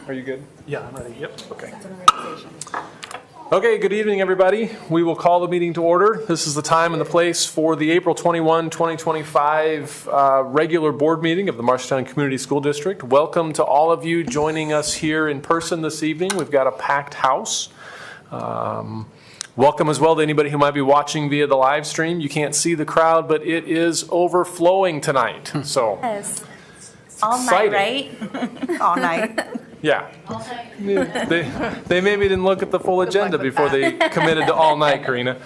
Are you good? Yeah, I'm ready. Yep. Okay. Okay, good evening, everybody. We will call the meeting to order. This is the time and the place for the April 21, 2025 regular board meeting of the Marshalltown Community School District. Welcome to all of you joining us here in person this evening. We've got a packed house. Welcome as well to anybody who might be watching via the live stream. You can't see the crowd, but it is overflowing tonight. So, Yes. All exciting. night, right? All night. Yeah. They maybe didn't look at the full agenda luck with before they committed to all night, Karina.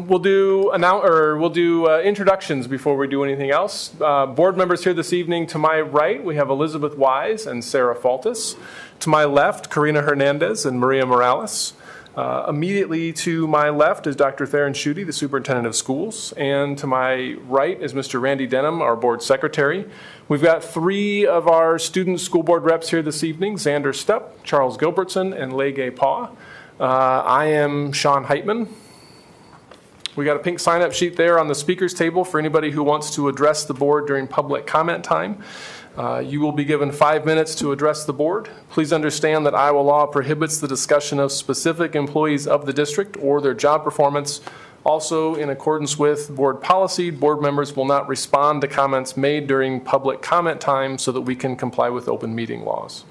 We'll do introductions before we do anything else. Board members here this evening. To my right, we have Elizabeth Wise and Sarah Faltis. To my left, Karina Hernandez and Maria Morales. Immediately to my left is Dr. Theron Schutte, the superintendent of schools. And to my right is Mr. Randy Denham, our board secretary. We've got three of our student school board reps here this evening, Xander Stepp, Charles Gilbertson, and Legay Paw. I am Sean Heitman. We got a pink sign-up sheet there on the speakers table for anybody who wants to address the board during public comment time. You will be given 5 minutes to address the board. Please understand that Iowa law prohibits the discussion of specific employees of the district or their job performance. Also, in accordance with board policy, board members will not respond to comments made during public comment time so that we can comply with open meeting laws.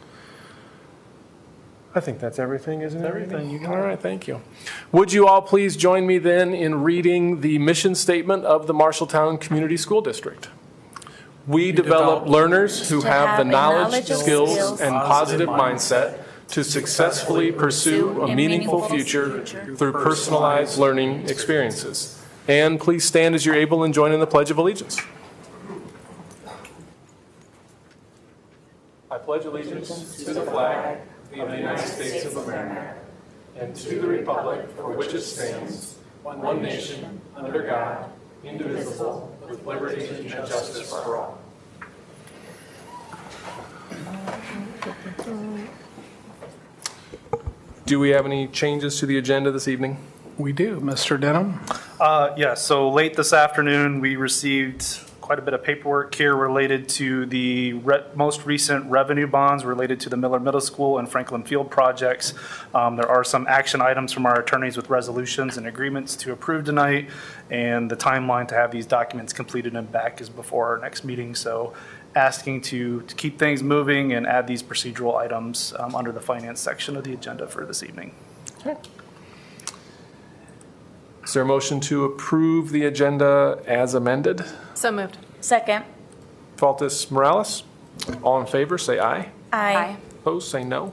I think that's everything, isn't it? Everything, you got it. All right, thank you. Would you all please join me then in reading the mission statement of the Marshalltown Community School District? We develop learners who have the knowledge, skills, and positive mindset to successfully pursue a meaningful future through personalized learning experiences. And please stand as you're able and join in the Pledge of Allegiance. I pledge allegiance to the flag of the United States of America and to the republic for which it stands, one nation, under God, indivisible, with liberty and justice for all. Do we have any changes to the agenda this evening? We do, Mr. Denham. So late this afternoon, we received quite a bit of paperwork here related to the most recent revenue bonds related to the Miller Middle School and Franklin Field projects. There are some action items from our attorneys with resolutions and agreements to approve tonight, and the timeline to have these documents completed and back is before our next meeting. So asking to keep things moving and add these procedural items under the finance section of the agenda for this evening. Okay. Is there a motion to approve the agenda as amended? So moved. Second. Faltis Morales, all in favor, say aye. Aye. Opposed, say no.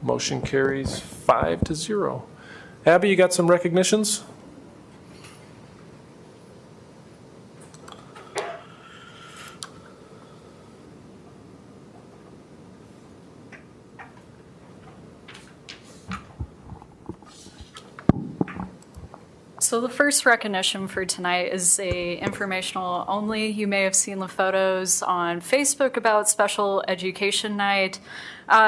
Motion carries 5-0. Abby, you got some recognitions? So the first recognition for tonight is a informational only. You may have seen the photos on Facebook about Special Education Night.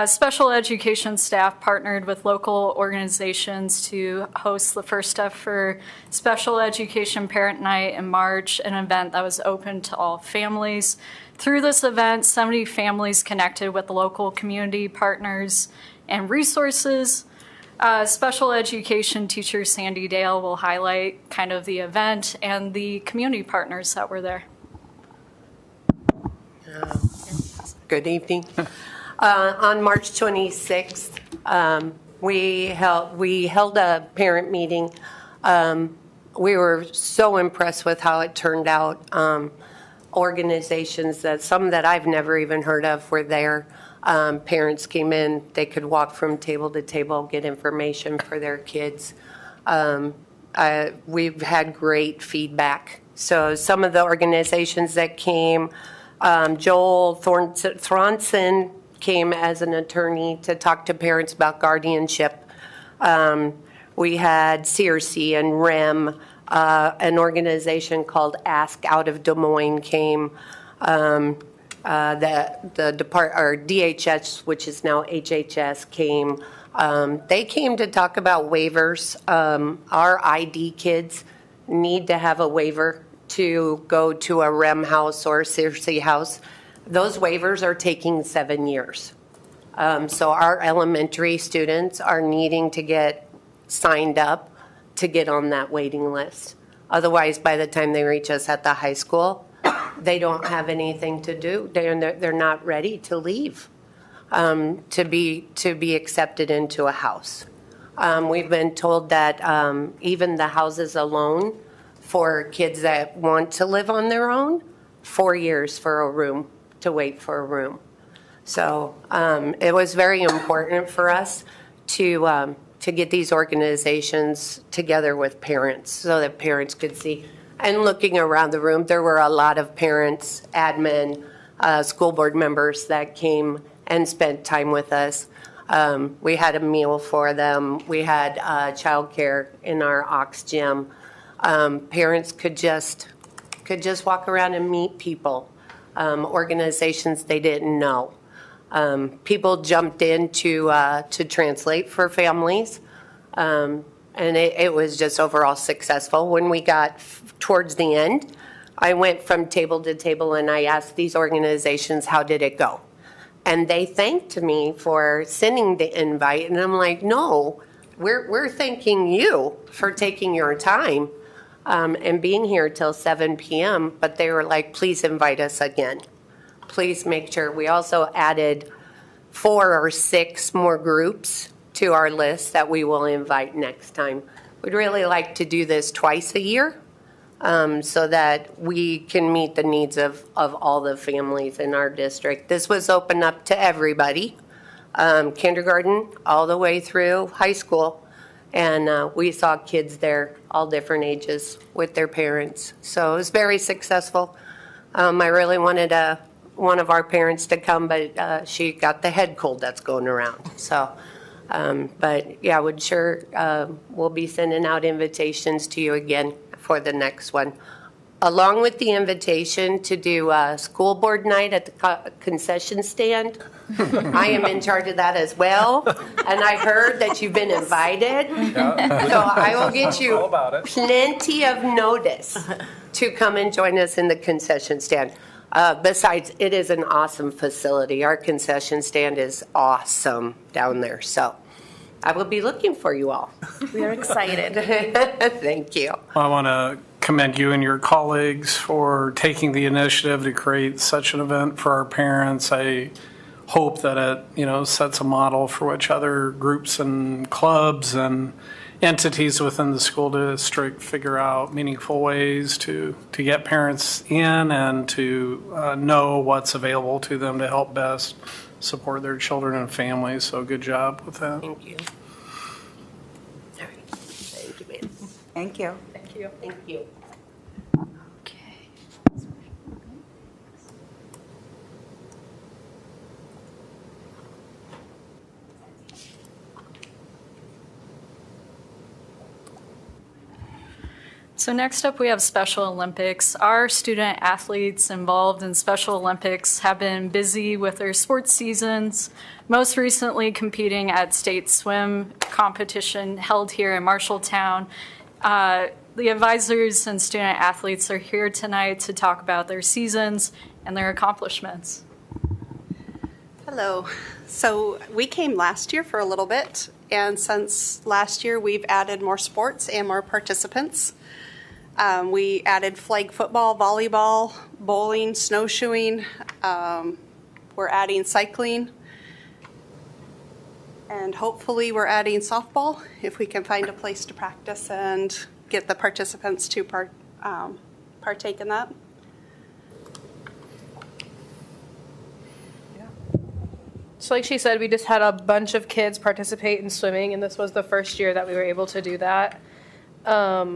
Special education staff partnered with local organizations to host the first step for Special Education Parent Night in March, an event that was open to all families. Through this event, 70 families connected with local community partners and resources. Special education teacher Sandy Dale will highlight kind of the event and the community partners that were there. Good evening. On March 26th, we held a parent meeting. We were so impressed with how it turned out. Organizations some that I've never even heard of were there. Parents came in, they could walk from table to table, get information for their kids. We've had great feedback. So some of the organizations that came, Joel Thronson came as an attorney to talk to parents about guardianship. We had CRC and REM, an organization called Ask out of Des Moines came. The DHS, which is now HHS, came. They came to talk about waivers. Our ID kids need to have a waiver to go to a REM house or a CRC house. Those waivers are taking 7 years. So our elementary students are needing to get signed up to get on that waiting list. Otherwise, by the time they reach us at the high school, they don't have anything to do. They're not ready to leave to be accepted into a house. We've been told that even the houses alone for kids that want to live on their own, 4 years for a room, to wait for a room. So it was very important for us to get these organizations together with parents so that parents could see. And looking around the room, there were a lot of parents, admin, school board members that came and spent time with us. We had a meal for them. We had childcare in our Ox gym. Parents could just walk around and meet people, organizations they didn't know. People jumped in to translate for families, and it was just overall successful. When we got towards the end, I went from table to table and I asked these organizations, how did it go? And they thanked me for sending the invite, and I'm like, no, we're thanking you for taking your time and being here till 7 p.m., but they were like, please invite us again. Please make sure. We also added 4 or 6 more groups to our list that we will invite next time. We'd really like to do this twice a year so that we can meet the needs of all the families in our district. This was open up to everybody, kindergarten all the way through high school. And we saw kids there, all different ages, with their parents. So it was very successful. I really wanted one of our parents to come, but she got the head cold that's going around. So, but yeah, we'll be sending out invitations to you again for the next one. Along with the invitation to do a school board night at the concession stand. I am in charge of that as well. And I heard that you've been invited. Yeah. So I will get you plenty of notice to come and join us in the concession stand. Besides, it is an awesome facility. Our concession stand is awesome down there. So I will be looking for you all. We are excited. Thank you. I want to commend you and your colleagues for taking the initiative to create such an event for our parents. I hope that it, sets a model for which other groups and clubs and entities within the school district figure out meaningful ways to get parents in and to know what's available to them to help best support their children and families. So good job with that. Thank you. All right. Thank you, ma'am. Thank you. Thank you. Thank you. Okay. So next up, we have Special Olympics. Our student athletes involved in Special Olympics have been busy with their sports seasons, most recently competing at state swim competition held here in Marshalltown. The advisors and student athletes are here tonight to talk about their seasons and their accomplishments. Hello. So we came last year for a little bit, and since last year, we've added more sports and more participants. We added flag football, volleyball, bowling, snowshoeing. We're adding cycling. And hopefully we're adding softball if we can find a place to practice and get the participants to partake in that. So like she said, we just had a bunch of kids participate in swimming, and this was the first year that we were able to do that. How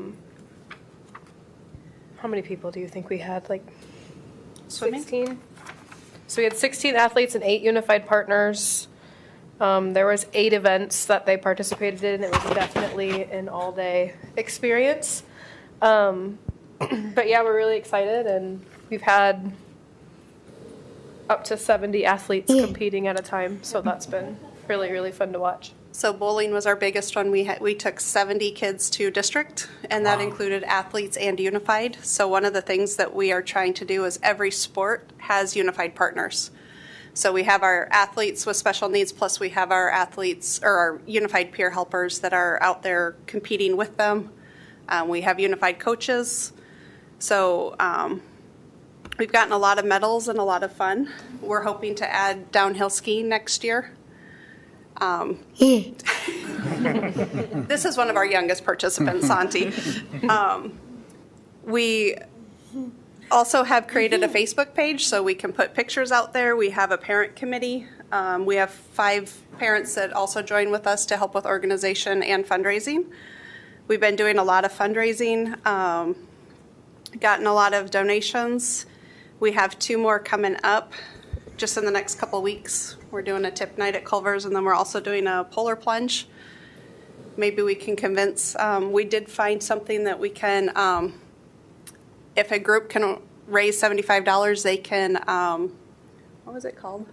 many people do you think we had? Like Swimming? 16? So we had 16 athletes and 8 unified partners. There was 8 events that they participated in. It was definitely an all-day experience. But yeah, we're really excited, and we've had up to 70 athletes competing at a time. So that's been really, really fun to watch. So bowling was our biggest one. We took 70 kids to district, and that included athletes and unified. So one of the things that we are trying to do is every sport has unified partners. So we have our athletes with special needs, plus we have our athletes or our unified peer helpers that are out there competing with them. We have unified coaches. So we've gotten a lot of medals and a lot of fun. We're hoping to add downhill skiing next year. This is one of our youngest participants, Santi. We also have created a Facebook page so we can put pictures out there. We have a parent committee. We have 5 parents that also join with us to help with organization and fundraising. We've been doing a lot of fundraising, gotten a lot of donations. We have 2 more coming up just in the next couple weeks. We're doing a tip night at Culver's, and then we're also doing a polar plunge. Maybe we can convince, we did find something that we can, if a group can raise $75, they can, what was it called?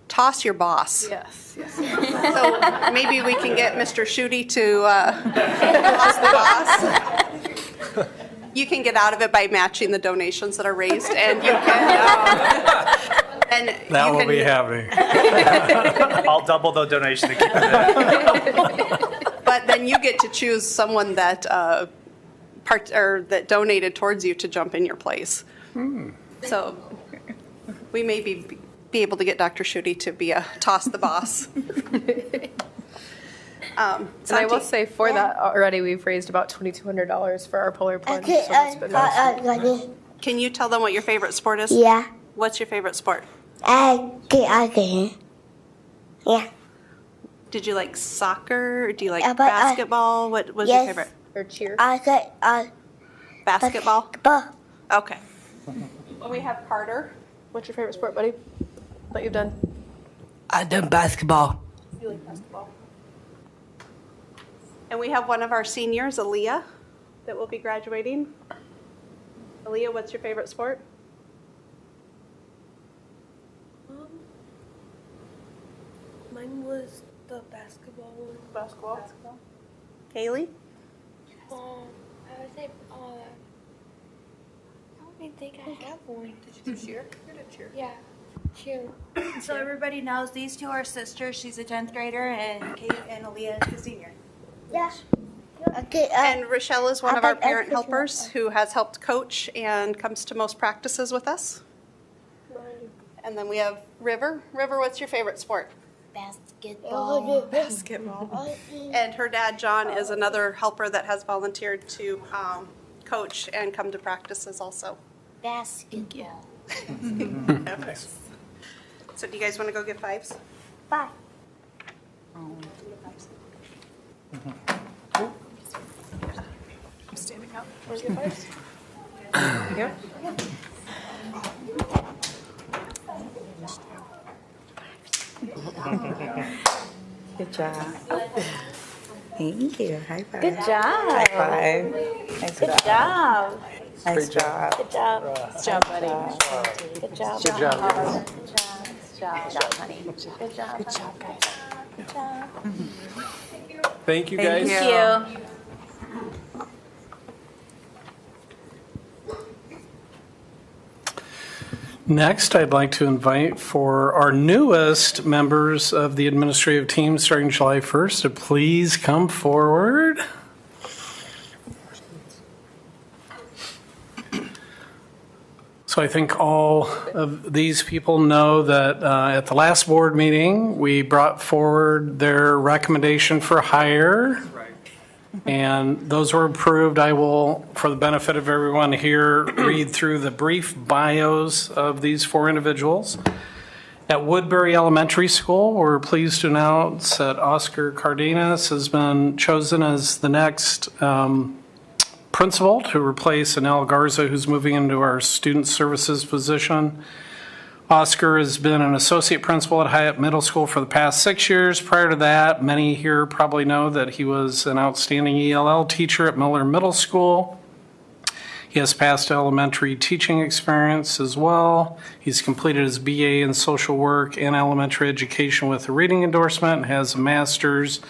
Toss your boss. Yes, yes. So maybe we can get Mr. Schutte to toss the boss. You can get out of it by matching the donations that are raised, and you can. That will be happening. I'll double the donation to keep it. But then you get to choose someone that that donated towards you to jump in your place. So we may be able to get Dr. Schutte to be a toss the boss. And I will say for that already, we've raised about $2,200 for our polar plunge. So that's been nice. Can you tell them what your favorite sport is? Yeah. What's your favorite sport? Okay. Yeah. Did you like soccer? Or do you like But, basketball? What was yes. your favorite? Or cheer. Basketball? But Okay. Well, we have Carter. What's your favorite sport, buddy? That you've done? I done basketball. You like basketball? And we have one of our seniors, Aaliyah, that will be graduating. Aaliyah, what's your favorite sport? Mine was the basketball one. Basketball. Kaylee? I would say, I don't even think I have one. Did you do cheer? You did cheer. Yeah, cheer. So everybody knows these 2 are sisters. She's a 10th grader, and Kate and Aaliyah is a senior. yeah. Okay. And Rochelle is one of our I parent think helpers who has helped coach and comes to most practices with us. And then we have River. River, what's your favorite sport? Basketball. Basketball. And her dad, John, is another helper that has volunteered to coach and come to practices also. Basketball. So do you guys want to go get 5s? Bye. I'm standing up. Where's your first? Here? Good job. Thank you. High five. Good job. High five. Nice Good job. Nice job. Good job. Good job, buddy. Good job. Good job. Good job, honey. Good job. Good job, guys. Good job. Thank you, guys. Thank you. Next, I'd like to invite for our newest members of the administrative team starting July 1st to please come forward. So I think all of these people know that at the last board meeting, we brought forward their recommendation for hire. And those were approved. I will, for the benefit of everyone here, read through the brief bios of these 4 individuals. At Woodbury Elementary School, we're pleased to announce that Oscar Cardenas has been chosen as the next principal to replace Anel Garza, who's moving into our student services position. Oscar has been an associate principal at Hyatt Middle School for the past 6 years. Prior to that, many here probably know that he was an outstanding ELL teacher at Miller Middle School. He has past elementary teaching experience as well. He's completed his BA in social work and elementary education with a reading endorsement and has a master's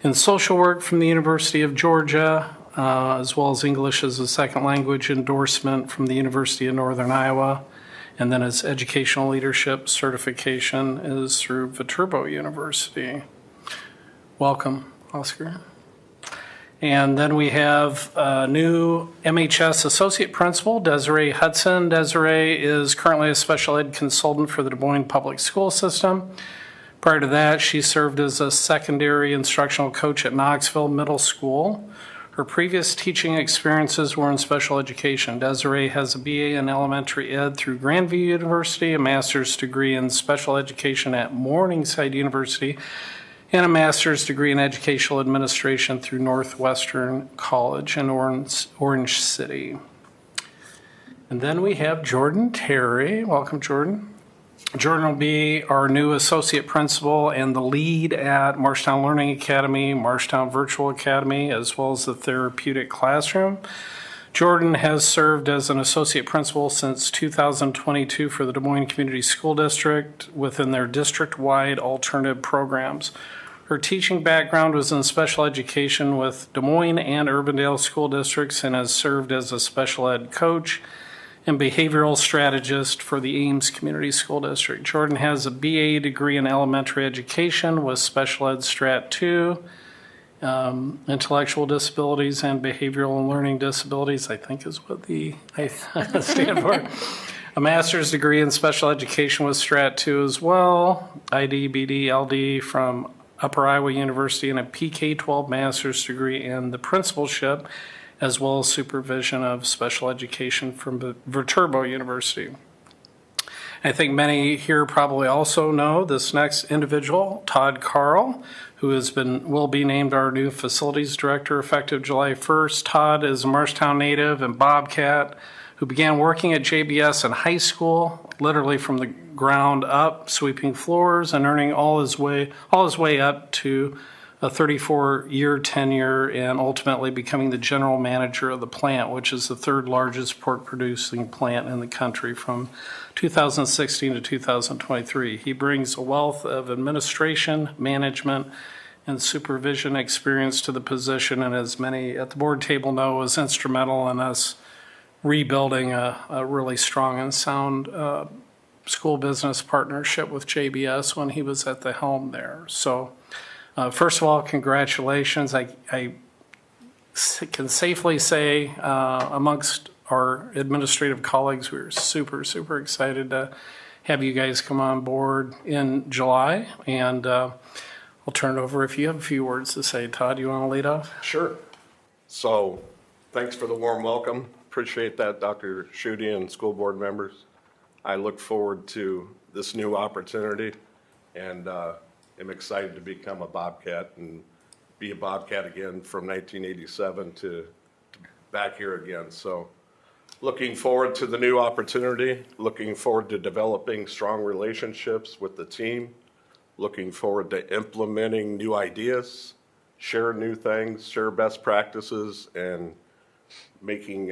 in social work from the University of Georgia, as well as English as a second language endorsement from the University of Northern Iowa. And then his educational leadership certification is through Viterbo University. Welcome, Oscar. And then we have a new MHS Associate Principal, Desiree Hudson. Desiree is currently a special ed consultant for the Des Moines Public School System. Prior to that, she served as a secondary instructional coach at Knoxville Middle School. Her previous teaching experiences were in special education. Desiree has a BA in elementary ed through Grandview University, a master's degree in special education at Morningside University, and a master's degree in educational administration through Northwestern College in Orange City. And then we have Jordan Terry. Welcome, Jordan. Jordan will be our new associate principal and the lead at Marshtown Learning Academy, Marshtown Virtual Academy, as well as the therapeutic classroom. Jordan has served as an associate principal since 2022 for the Des Moines Community School District within their district-wide alternative programs. Her teaching background was in special education with Des Moines and Urbandale school districts and has served as a special ed coach and behavioral strategist for the Ames Community School District. Jordan has a BA degree in elementary education with special ed Strat 2, intellectual disabilities and behavioral and learning disabilities, I think is what the I stand for. A master's degree in special education with Strat 2 as well, ID, BD, LD from Upper Iowa University, and a PK-12 master's degree in the principalship, as well as supervision of special education from Viterbo University. I think many here probably also know this next individual, Todd Carl, who will be named our new facilities director effective July 1st. Todd is a Marshtown native and Bobcat who began working at JBS in high school, literally from the ground up, sweeping floors and earning all his way up to a 34-year tenure and ultimately becoming the general manager of the plant, which is the third largest pork producing plant in the country from 2016 to 2023. He brings a wealth of administration, management, and supervision experience to the position, and as many at the board table know, was instrumental in us rebuilding a really strong and sound school business partnership with JBS when he was at the helm there. So first of all, congratulations. I can safely say amongst our administrative colleagues, we're super, super excited to have you guys come on board in July. And I'll turn it over if you have a few words to say. Todd, you want to lead off? Sure. So thanks for the warm welcome. Appreciate that, Dr. Schutte and school board members. I look forward to this new opportunity and am excited to become a Bobcat and be a Bobcat again from 1987 to back here again. So looking forward to the new opportunity, looking forward to developing strong relationships with the team, looking forward to implementing new ideas, share new things, share best practices, and making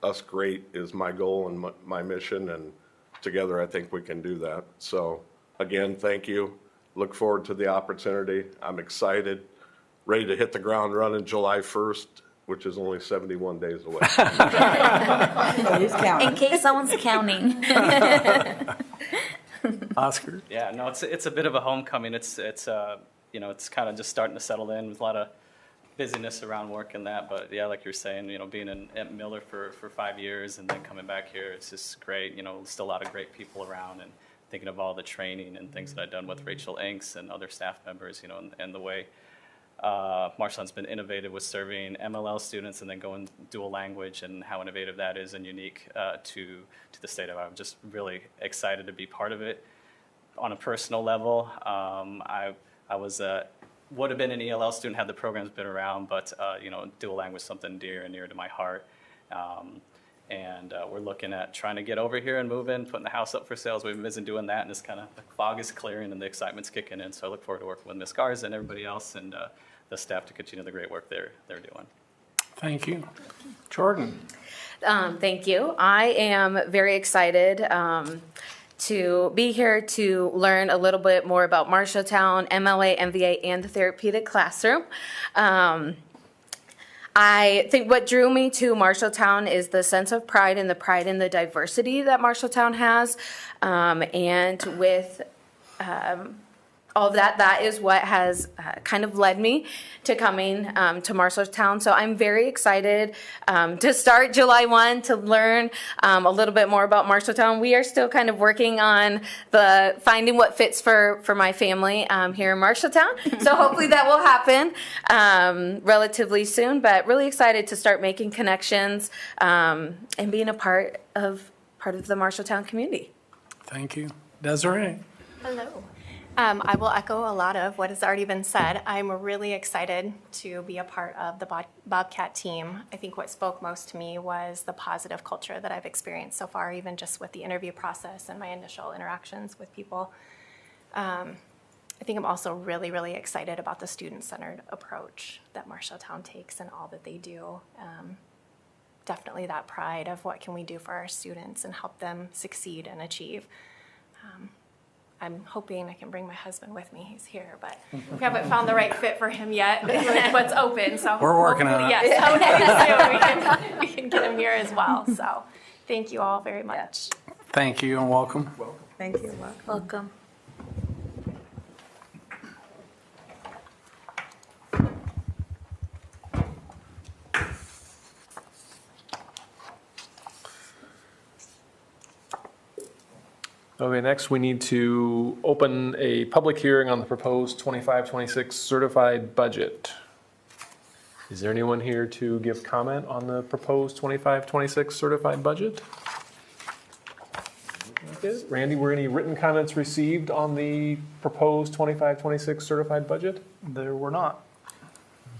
us great is my goal and my mission, and together I think we can do that. So again, thank you. Look forward to the opportunity. I'm excited, ready to hit the ground running July 1st, which is only 71 days away. Who's counting? In case someone's counting. Oscar? Yeah, no, it's a bit of a homecoming. It's kind of just starting to settle in with a lot of busyness around work and that. But yeah, like you're saying, being at Miller for 5 years and then coming back here, it's just great. Still a lot of great people around, and thinking of all the training and things that I've done with Rachel Inks and other staff members, and the way Marshtown's been innovative with serving MLL students and then going dual language, and how innovative that is and unique to the state of Iowa. I'm just really excited to be part of it. On a personal level, I would have been an ELL student had the programs been around, but dual language is something dear and near to my heart. And we're looking at trying to get over here and move in, putting the house up for sales. We've been busy doing that, and it's kind of the fog is clearing and the excitement's kicking in. So I look forward to working with Ms. Garza and everybody else and the staff to continue the great work they're doing. Thank you. Jordan. Thank you. I am very excited to be here to learn a little bit more about Marshalltown, MLA, MVA, and the therapeutic classroom. I think what drew me to Marshalltown is the sense of pride and the pride in the diversity that Marshalltown has. And with all of that, that is what has kind of led me to coming to Marshalltown. So I'm very excited to start July 1 to learn a little bit more about Marshalltown. We are still kind of working on the finding what fits for my family here in Marshalltown. So hopefully that will happen relatively soon, but really excited to start making connections and being a part of the Marshalltown community. Thank you. Desiree? Hello. I will echo a lot of what has already been said. I'm really excited to be a part of the Bobcat team. I think what spoke most to me was the positive culture that I've experienced so far, even just with the interview process and my initial interactions with people. I think I'm also really, really excited about the student-centered approach that Marshalltown takes and all that they do. Definitely that pride of what can we do for our students and help them succeed and achieve. I'm hoping I can bring my husband with me. He's here, but we haven't found the right fit for him yet. What's open, so we're working on it. Yes, hopefully soon we can get him here as well. So, thank you all very much. Thank you and welcome. Thank you. Welcome. Okay, next we need to open a public hearing on the proposed 25-26 certified budget. Is there anyone here to give comment on the proposed 25-26 certified budget? Okay. Randy, were any written comments received on the proposed 25-26 certified budget? There were not.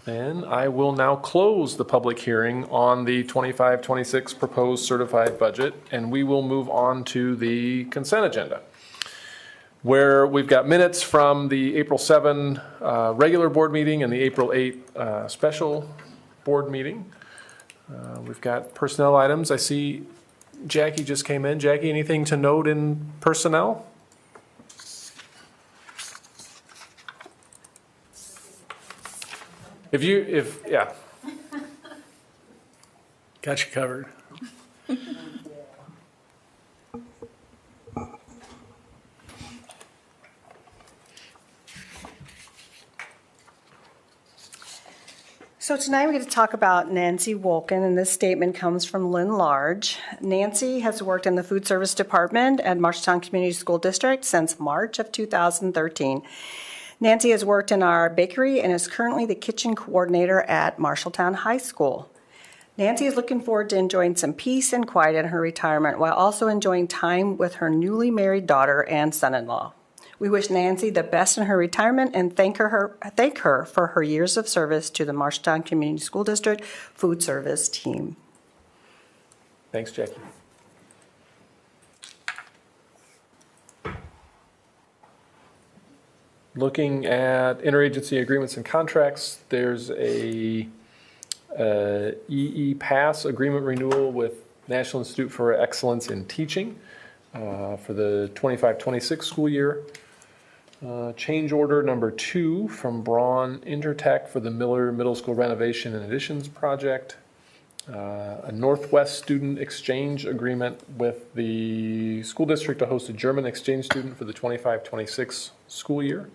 Then I will now close the public hearing on the 25-26 proposed certified budget, and we will move on to the consent agenda, where we've got minutes from the April 7 regular board meeting and the April 8 special board meeting. We've got personnel items. I see Jackie just came in. Jackie, anything to note in personnel? Yeah. Got you covered. So tonight we're going to talk about Nancy Wolken, and this statement comes from Lynn Large. Nancy has worked in the food service department at Marshalltown Community School District since March of 2013. Nancy has worked in our bakery and is currently the kitchen coordinator at Marshalltown High School. Nancy is looking forward to enjoying some peace and quiet in her retirement while also enjoying time with her newly married daughter and son-in-law. We wish Nancy the best in her retirement and thank her for her years of service to the Marshalltown Community School District food service team. Thanks, Jackie. Looking at interagency agreements and contracts, there's a EE Pass agreement renewal with National Institute for Excellence in Teaching for the 25-26 school year. Change order number 2 from Braun Intertech for the Miller Middle School renovation and additions project. A Northwest student exchange agreement with the school district to host a German exchange student for the 25-26 school year.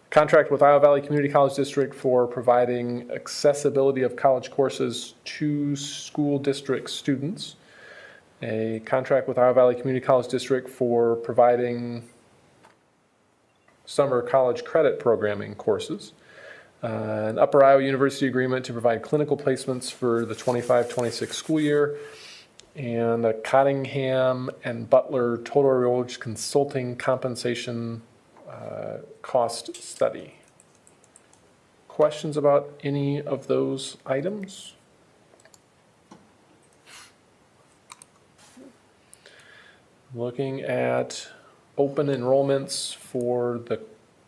Contract with Iowa Valley Community College District for providing accessibility of college courses to school district students. A contract with Iowa Valley Community College District for providing summer college credit programming courses. An Upper Iowa University agreement to provide clinical placements for the 25-26 school year. And a Cottingham and Butler total enrolled consulting compensation cost study. Questions about any of those items? Looking at open enrollments for the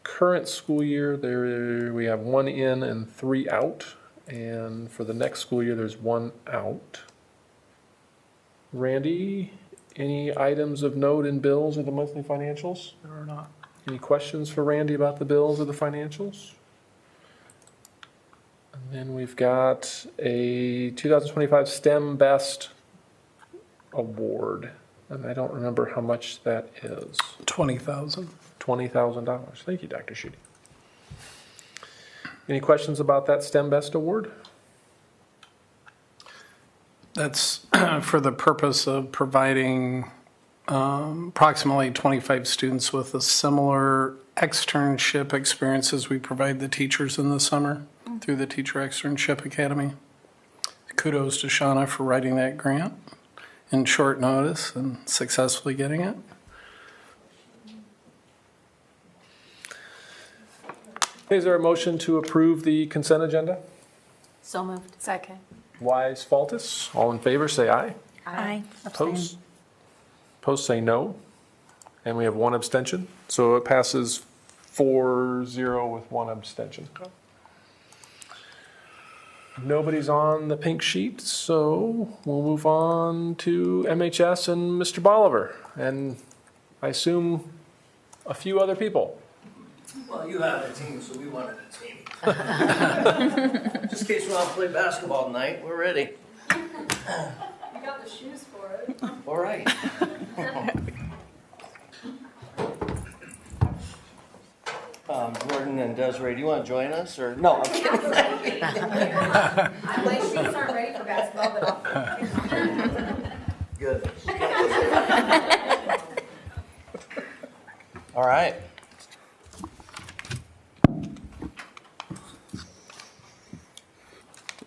current school year, we have 1 in and 3 out. And for the next school year, there's 1 out. Randy, any items of note in bills or the monthly financials? There are not. Any questions for Randy about the bills or the financials? And we've got a 2025 STEM Best Award, and I don't remember how much that is. $20,000. $20,000. Thank you, Dr. Schutte. Any questions about that STEM Best Award? That's for the purpose of providing approximately 25 students with a similar externship experience as we provide the teachers in the summer through the Teacher Externship Academy. Kudos to Shauna for writing that grant in short notice and successfully getting it. Is there a motion to approve the consent agenda? So moved. Second. Wise, Faltus, all in favor, say aye. Aye. Opposed? Opposed, say no. And we have one abstention, so it passes 4-0 with one abstention. Nobody's on the pink sheet, so we'll move on to MHS and Mr. Bolivar, and I assume a few other people. Well, you have a team, so we wanted a team. Just in case we want to play basketball tonight, we're ready. You got the shoes for it. All right. Jordan and Desiree, do you want to join us, or no? I'm kidding. My shoes aren't ready for basketball, but Good. All right.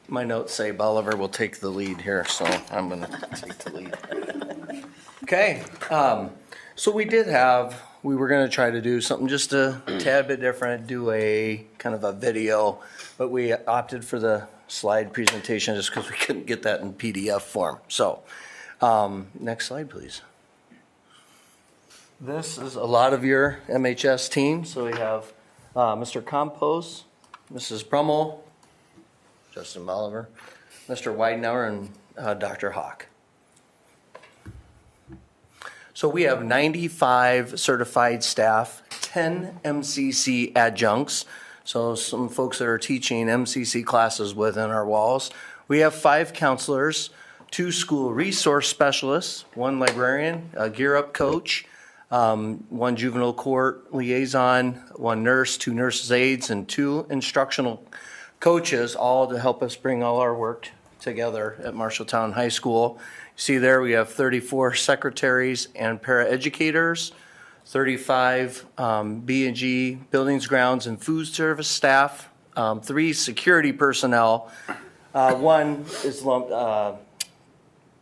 My notes say Bolivar will take the lead here, so I'm going to take the lead. Okay, so we were going to try to do something just a tad bit different, do a kind of a video, but we opted for the slide presentation just because we couldn't get that in PDF form. So, next slide, please. This is a lot of your MHS team. So we have Mr. Compos, Mrs. Brummel, Justin Bolivar, Mr. Weidenauer, and Dr. Hawk. So we have 95 certified staff, 10 MCC adjuncts, so some folks that are teaching MCC classes within our walls. We have 5 counselors, 2 school resource specialists, 1 librarian, a Gear Up coach, 1 juvenile court liaison, 1 nurse, 2 nurses aides, and 2 instructional coaches, all to help us bring all our work together at Marshalltown High School. You see there we have 34 secretaries and paraeducators, 35 B&G, buildings, grounds, and food service staff, 3 security personnel. 1 is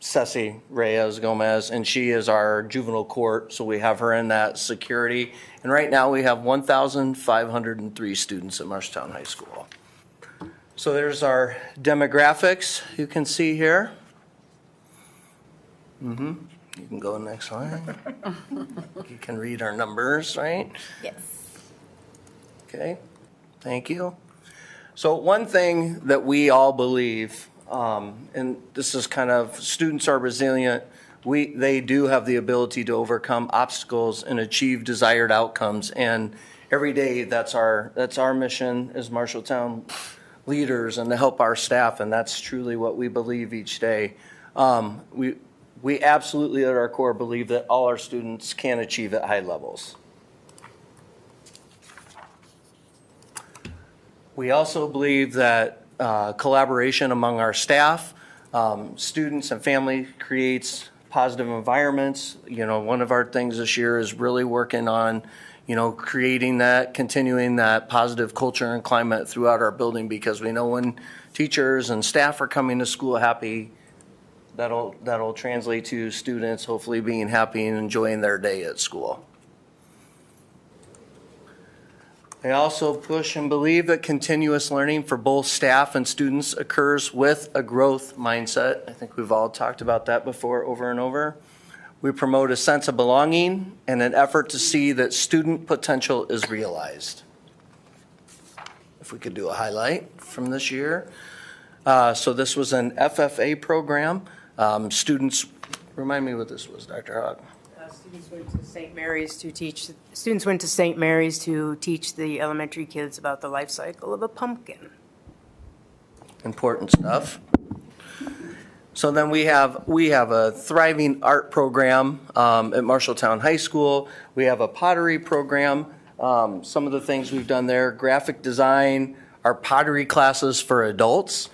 Ceci Reyes Gomez, and she is our juvenile court, so we have her in that security. And right now we have 1,503 students at Marshalltown High School. So there's our demographics you can see here. You can go next slide. You can read our numbers, right? Yes. Okay, thank you. So one thing that we all believe, and this is kind of, students are resilient. They do have the ability to overcome obstacles and achieve desired outcomes. And every day, that's our mission as Marshalltown leaders, and to help our staff, and that's truly what we believe each day. We absolutely at our core believe that all our students can achieve at high levels. We also believe that collaboration among our staff, students, and family creates positive environments. You know, one of our things this year is really working on creating that, continuing that positive culture and climate throughout our building, because we know when teachers and staff are coming to school happy, that'll translate to students hopefully being happy and enjoying their day at school. I also push and believe that continuous learning for both staff and students occurs with a growth mindset. I think we've all talked about that before over and over. We promote a sense of belonging and an effort to see that student potential is realized. If we could do a highlight from this year. So this was an FFA program. Students, remind me what this was, Dr. Hogg. Students went to St. Mary's to teach. Students went to St. Mary's to teach the elementary kids about the life cycle of a pumpkin. important stuff. So then we have a thriving art program at Marshalltown High School. We have a pottery program. Some of the things we've done there, graphic design, our pottery classes for adults,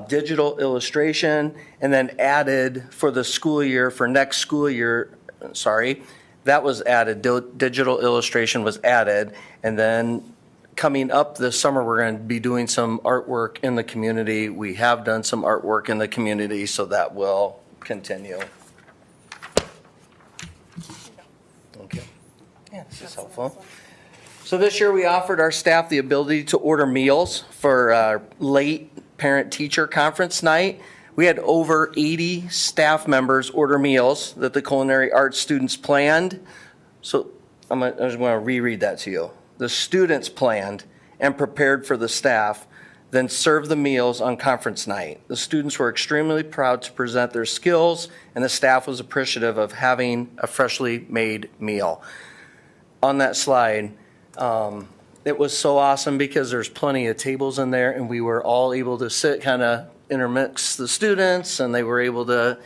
digital illustration, and then added for the school year, for next school year, that was added, digital illustration was added, and then coming up this summer, we're going to be doing some artwork in the community. We have done some artwork in the community, so that will continue. Okay. Yeah, this is helpful. So this year, we offered our staff the ability to order meals for our late parent-teacher conference night. We had over 80 staff members order meals that the culinary arts students planned. So I just want to reread that to you. The students planned and prepared for the staff, then served the meals on conference night. The students were extremely proud to present their skills, and the staff was appreciative of having a freshly made meal. On that slide, it was so awesome because there's plenty of tables in there, and we were all able to sit, kind of intermix the students, and they were able to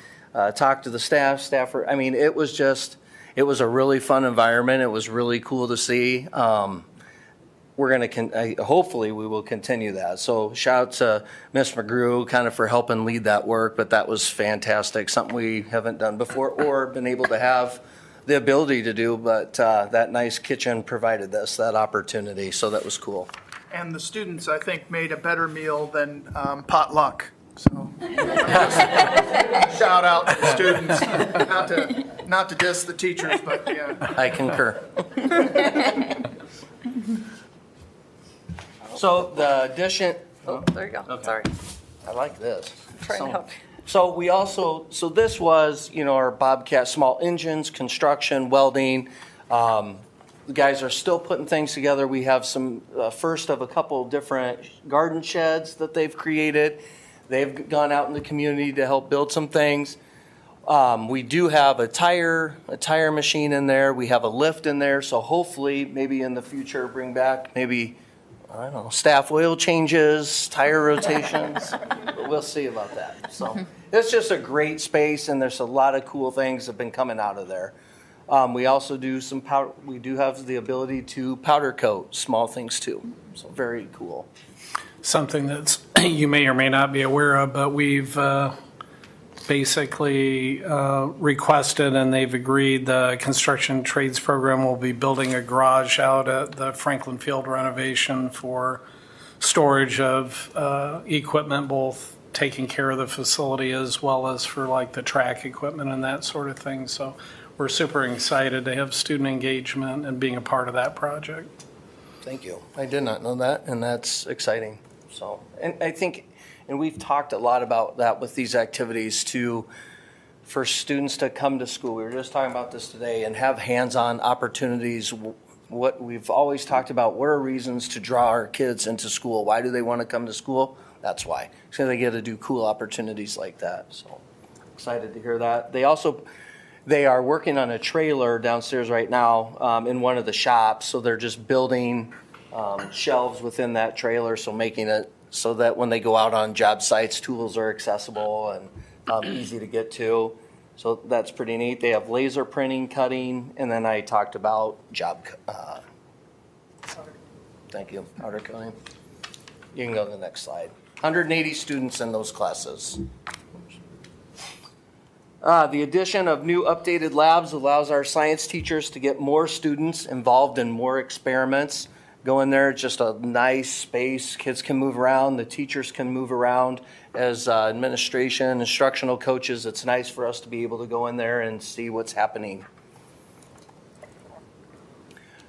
talk to the staffer. I mean, it was a really fun environment. It was really cool to see. We're going to, hopefully we will continue that. So shout out to Ms. McGrew kind of for helping lead that work, but that was fantastic. Something we haven't done before or been able to have the ability to do, but that nice kitchen provided us that opportunity. So that was cool. And the students, I think, made a better meal than potluck. So shout out to the students, not to diss the teachers, but yeah. I concur. So the addition. Oh, there you go. Okay. Sorry. I like this. Trying to help. So we also, so this was, our Bobcat small engines, construction, welding. The guys are still putting things together. We have some first of a couple different garden sheds that they've created. They've gone out in the community to help build some things. We do have a tire machine in there. We have a lift in there. So hopefully, maybe in the future, bring back maybe, I don't know, staff oil changes, tire rotations. But we'll see about that. So it's just a great space, and there's a lot of cool things that have been coming out of there. We also do some powder. We do have the ability to powder coat small things too. So very cool. Something that's you may or may not be aware of, but we've basically requested and they've agreed the construction trades program will be building a garage out at the Franklin Field renovation for storage of equipment, both taking care of the facility as well as for like the track equipment and that sort of thing. So we're super excited to have student engagement and being a part of that project. Thank you. I did not know that, and that's exciting. So, and I think, and we've talked a lot about that with these activities too, for students to come to school. We were just talking about this today and have hands-on opportunities. What we've always talked about, what are reasons to draw our kids into school? Why do they want to come to school? That's why. So they get to do cool opportunities like that. So excited to hear that. They are working on a trailer downstairs right now in one of the shops. So they're just building shelves within that trailer, so making it so that when they go out on job sites, tools are accessible and easy to get to. So that's pretty neat. They have laser printing, cutting, and then I talked about thank you, powder coating. You can go to the next slide. 180 students in those classes. The addition of new updated labs allows our science teachers to get more students involved in more experiments. Go in there, it's just a nice space. Kids can move around, the teachers can move around. As administration, instructional coaches, it's nice for us to be able to go in there and see what's happening.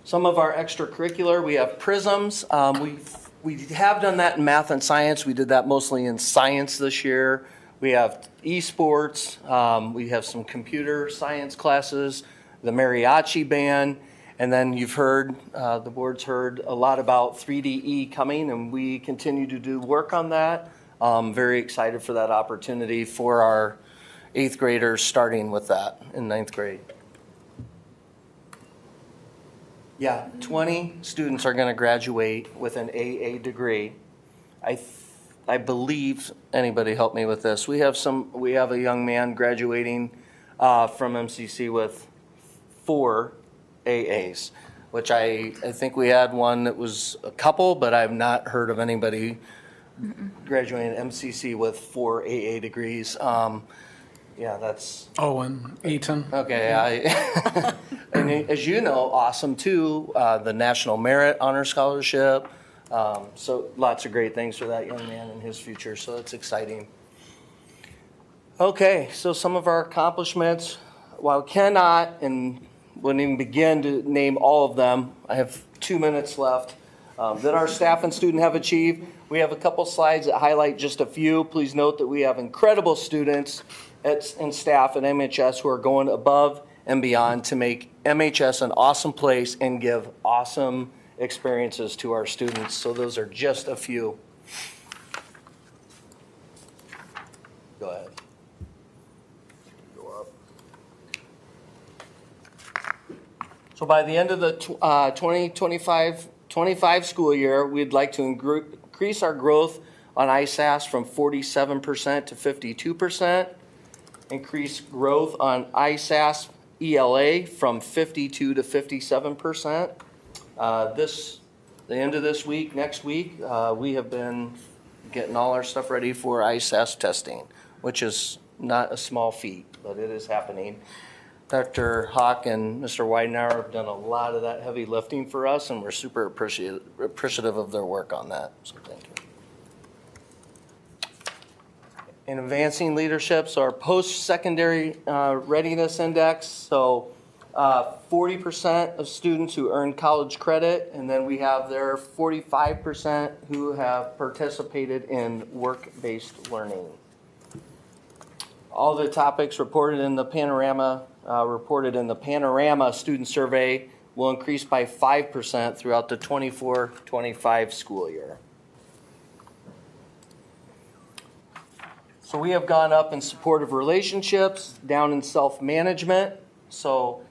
Some of our extracurricular, we have prisms. We have done that in math and science. We did that mostly in science this year. We have esports. We have some computer science classes, the mariachi band. And then you've heard, the board's heard a lot about 3DE coming, and we continue to do work on that. Very excited for that opportunity for our 8th graders starting with that in 9th grade. Yeah, 20 students are going to graduate with an AA degree. I I believe, anybody help me with this, we have a young man graduating from MCC with 4 AAs, which I think we had one that was a couple, but I've not heard of anybody graduating MCC with 4 AA degrees. Yeah, that's. Owen, Eaton. Okay, and as you know, awesome too, the National Merit Honor Scholarship. So lots of great things for that young man and his future, so it's exciting. Okay, so some of our accomplishments, while I cannot and wouldn't even begin to name all of them, I have 2 minutes left, that our staff and student have achieved. We have a couple slides that highlight just a few. Please note that we have incredible students and staff at MHS who are going above and beyond to make MHS an awesome place and give awesome experiences to our students. So those are just a few. Go ahead. Go up. So by the end of the 2025 school year, we'd like to increase our growth on ISAS from 47% to 52%. Increase growth on ISAS ELA from 52 to 57%. The end of this week, next week, we have been getting all our stuff ready for ISAS testing, which is not a small feat, but it is happening. Dr. Hawk and Mr. Weidenauer have done a lot of that heavy lifting for us, and we're super appreciative of their work on that, so thank you. In advancing leadership, so our post-secondary readiness index, so 40% of students who earn college credit, and then we have their 45% who have participated in work-based learning. All the topics reported in the Panorama student survey will increase by 5% throughout the 24-25 school year. So we have gone up in supportive relationships, down in self-management. So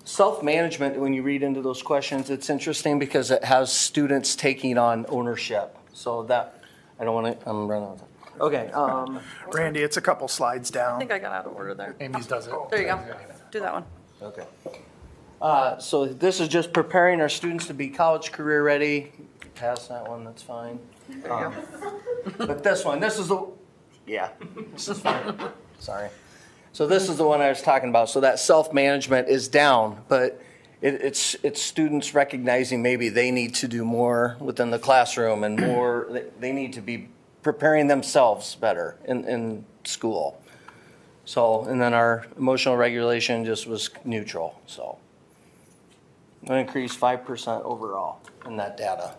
self-management, when you read into those questions, it's interesting because it has students taking on ownership. So that, I don't want to, I'm running out of time. Okay. Randy, it's a couple slides down. I think I got out of order there. Amy's does it. There you go. Do that one. Okay. So this is just preparing our students to be college career ready. Pass that one, that's fine. There you go. But this one, this is the, yeah, this is fine. Sorry. So this is the one I was talking about. So that self-management is down, but it's students recognizing maybe they need to do more within the classroom and more, they need to be preparing themselves better in school. So, and then our emotional regulation just was neutral, so. It increased 5% overall in that data.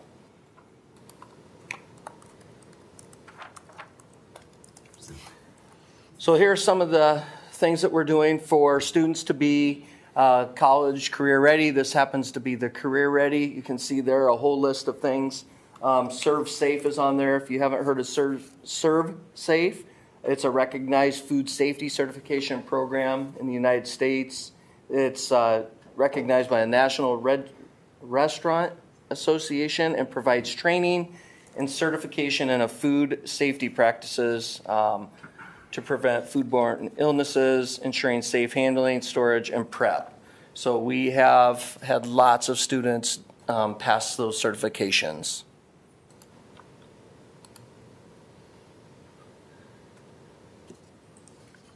So here are some of the things that we're doing for students to be college career ready. This happens to be the career ready. You can see there a whole list of things. Serve Safe is on there. If you haven't heard of Serve Safe, it's a recognized food safety certification program in the United States. It's recognized by the National Restaurant Association and provides training and certification in food safety practices to prevent foodborne illnesses, ensuring safe handling, storage, and prep. So we have had lots of students pass those certifications.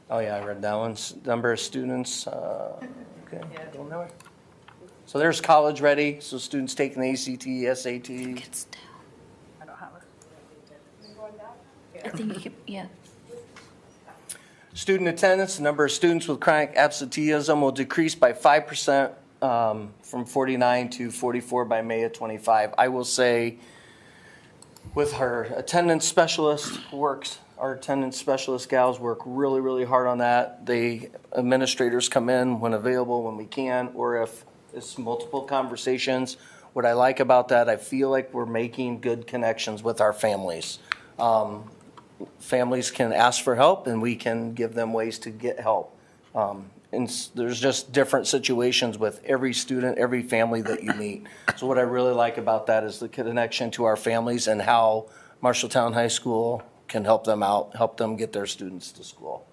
Oh yeah, I read that one. Number of students, okay, going that way. So there's college ready, so students taking the ACT, SAT. I don't have it. I think you can, yeah. Student attendance, the number of students with chronic absenteeism will decrease by 5% from 49 to 44 by May of 25. I will say with our attendance specialist our attendance specialist gals work really, really hard on that. The administrators come in when available, when we can, or if it's multiple conversations. What I like about that, I feel like we're making good connections with our families. Families can ask for help and we can give them ways to get help. And there's just different situations with every student, every family that you meet. So what I really like about that is the connection to our families and how Marshalltown High School can help them out, help them get their students to school.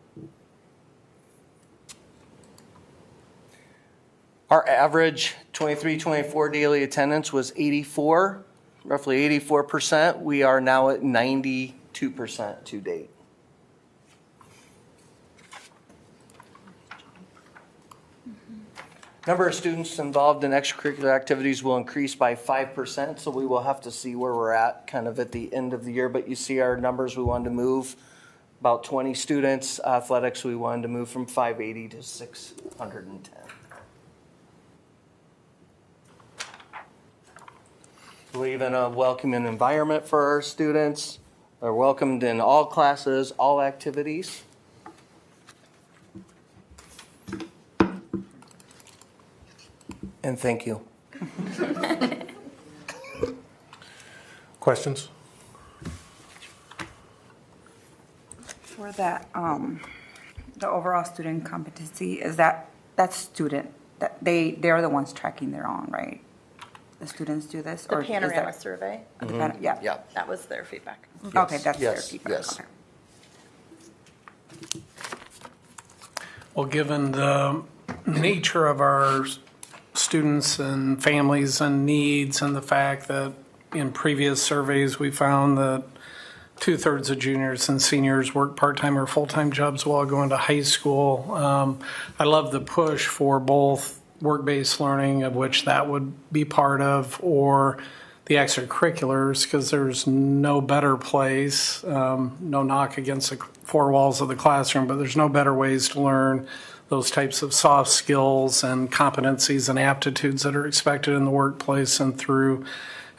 Our average 23-24 daily attendance was 84, roughly 84%. We are now at 92% to date. Number of students involved in extracurricular activities will increase by 5%, so we will have to see where we're at kind of at the end of the year. But you see our numbers, we wanted to move about 20 students. Athletics, we wanted to move from 580 to 610. Believe in a welcoming environment for our students. They're welcomed in all classes, all activities. And thank you. Questions? For that, the overall student competency, is that's student, that they're the ones tracking their own, right? The students do this? The or is panorama that- survey. Yeah. Yeah. That was their feedback. Okay, that's their Yes, feedback. yes. Okay. Well, given the nature of our students and families and needs, and the fact that in previous surveys, we found that 2/3 of juniors and seniors work part-time or full-time jobs while going to high school. I love the push for both work-based learning, of which that would be part of, or the extracurriculars, because there's no better place, no knock against the four walls of the classroom, but there's no better ways to learn those types of soft skills and competencies and aptitudes that are expected in the workplace and through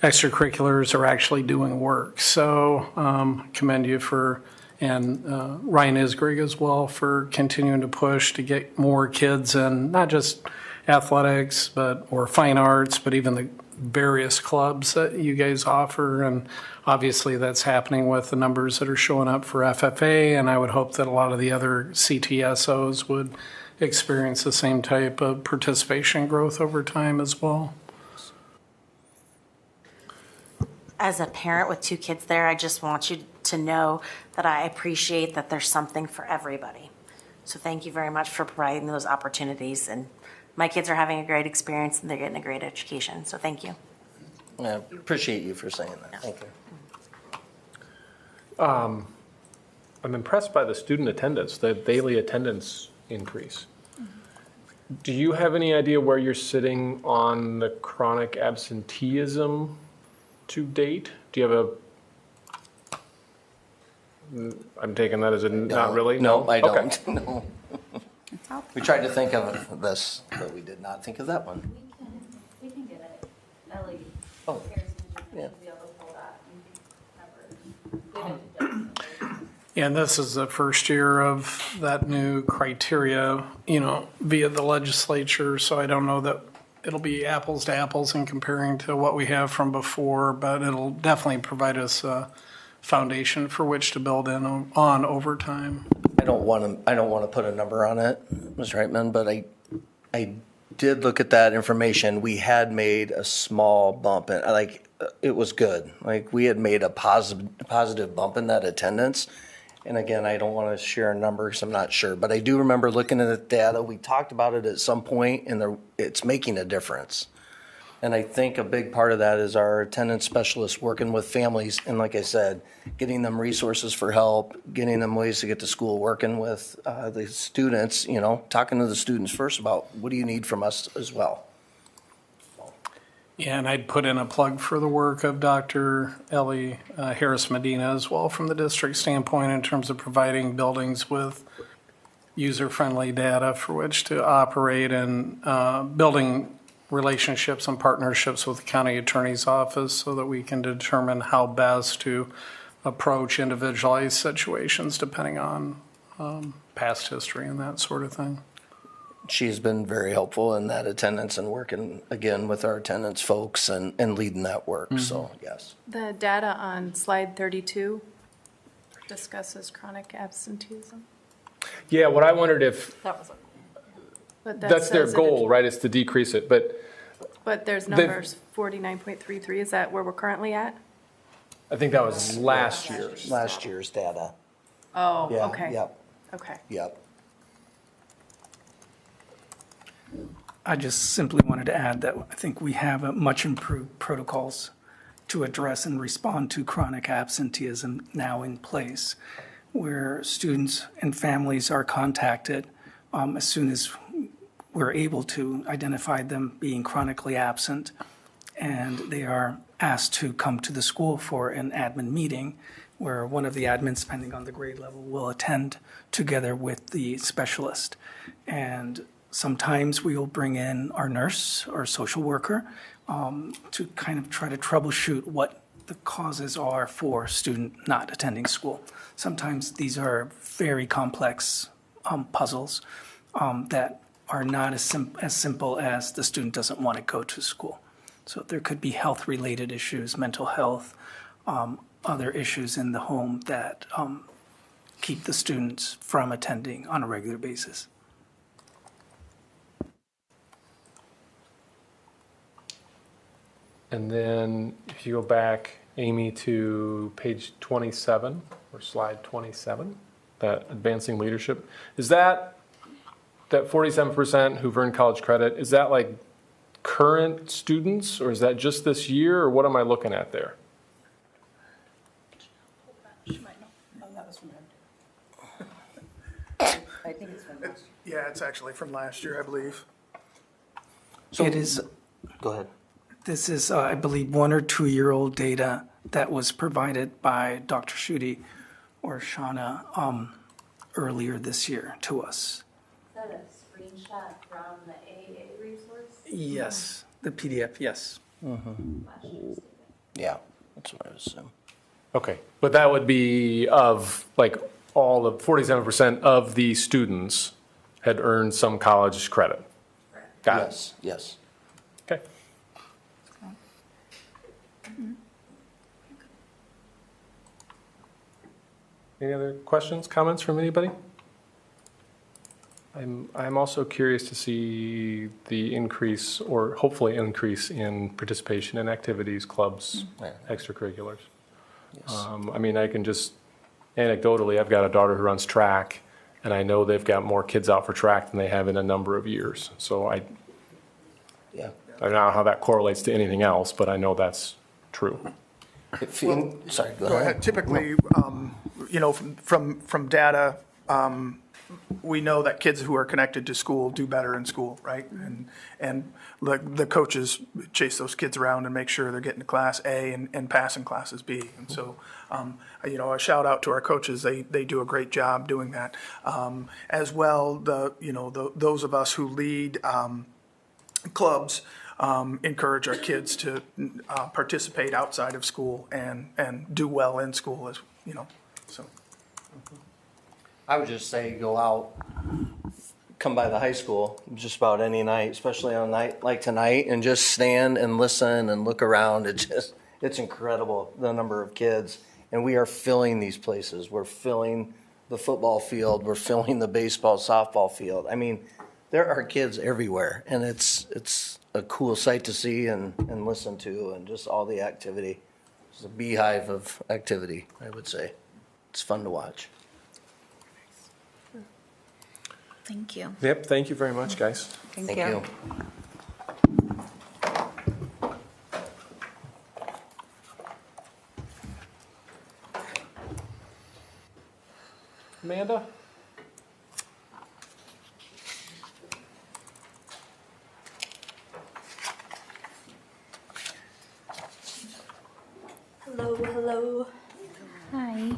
extracurriculars or actually doing work. So commend you for, and Ryan Isgrig as well, for continuing to push to get more kids in, not just athletics, or fine arts, but even the various clubs that you guys offer. And obviously that's happening with the numbers that are showing up for FFA. And I would hope that a lot of the other CTSOs would experience the same type of participation growth over time as well. As a parent with 2 kids there, I just want you to know that I appreciate that there's something for everybody. So thank you very much for providing those opportunities. And my kids are having a great experience and they're getting a great education. So thank you. I appreciate you for saying that. Thank you. I'm impressed by the student attendance, the daily attendance increase. Do you have any idea where you're sitting on the chronic absenteeism to date? Do you have I'm taking that as a not really? No, I Okay. don't. No. We tried to think of this, but we did not think of that one. We can get it. Ellie. Oh, yeah. And this is the first year of that new criteria, via the legislature. So I don't know that it'll be apples to apples in comparing to what we have from before, but it'll definitely provide us a foundation for which to build on over time. I don't want to put a number on it, Ms. Reitman, but I did look at that information. We had made a small bump, and it was good. We had made a positive bump in that attendance. And again, I don't want to share a number because I'm not sure, but I do remember looking at the data. We talked about it at some point, and it's making a difference. And I think a big part of that is our attendance specialists working with families, and like I said, getting them resources for help, getting them ways to get to school, working with the students, talking to the students first about what do you need from us as well. Yeah, and I'd put in a plug for the work of Dr. Ellie Harris Medina as well from the district standpoint in terms of providing buildings with user-friendly data for which to operate, and building relationships and partnerships with the county attorney's office so that we can determine how best to approach individualized situations depending on past history and that sort of thing. She's been very helpful in that attendance and working, again, with our attendance folks and leading that work, so yes. The data on slide 32 discusses chronic absenteeism. Yeah, what I wondered if, That was but that that's their says goal, right, is to decrease it, but But there's they've- numbers, 49.33, is that where we're currently at? I think that was last year. Last year's data. Oh, Yeah, okay. Yep, Okay. yep. I just simply wanted to add that I think we have a much improved protocols to address and respond to chronic absenteeism now in place, where students and families are contacted as soon as we're able to identify them being chronically absent, and they are asked to come to the school for an admin meeting where one of the admins, depending on the grade level, will attend together with the specialist. And sometimes we will bring in our nurse or social worker to kind of try to troubleshoot what the causes are for student not attending school. Sometimes these are very complex puzzles that are not as simple as the student doesn't want to go to school. So there could be health-related issues, mental health, other issues in the home that keep the students from attending on a regular basis. And then if you go back, Amy, to page 27 or slide 27, that advancing leadership, is that 47% who've earned college credit, is that like current students, or is that just this year, or what am I looking at there? I think it's from last year. Yeah, it's actually from last year, I believe. So It is, Go ahead. this is, I believe, 1 or 2 year old data that was provided by Dr. Schutte or Shauna earlier this year to us. Is that a screenshot from the AA resource? Yes, the PDF, yes. Last year's data. Yeah, that's what I would assume. Okay, but that would be of like all of 47% of the students had earned some college credit. Got it. Yes, yes. Okay. Any other questions, comments from anybody? I'm also curious to see the increase, or hopefully increase, in participation in activities, clubs, extracurriculars. I mean, I can just, anecdotally, I've got a daughter who runs track, and I know they've got more kids out for track than they have in a number of years. So I don't know how that correlates to anything else, but I know that's true. Sorry, Go ahead. Typically, you know, from data, we know that kids who are connected to school do better in school, right? And the coaches chase those kids around and make sure they're getting to class A and passing classes B. And so, you know, a shout out to our coaches. They do a great job doing that. As well, those of us who lead clubs encourage our kids to participate outside of school and do well in school, as you know. So. I would just say go out, come by the high school just about any night, especially on a night like tonight, and just stand and listen and look around. It's incredible, the number of kids. And we are filling these places. We're filling the football field. We're filling the baseball, softball field. I mean, there are kids everywhere, and it's a cool sight to see and listen to, and just all the activity. It's a beehive of activity, I would say. It's fun to watch. Thank you. Yep, thank you very much, guys. Thank you. Amanda? Hello, hello. Hi.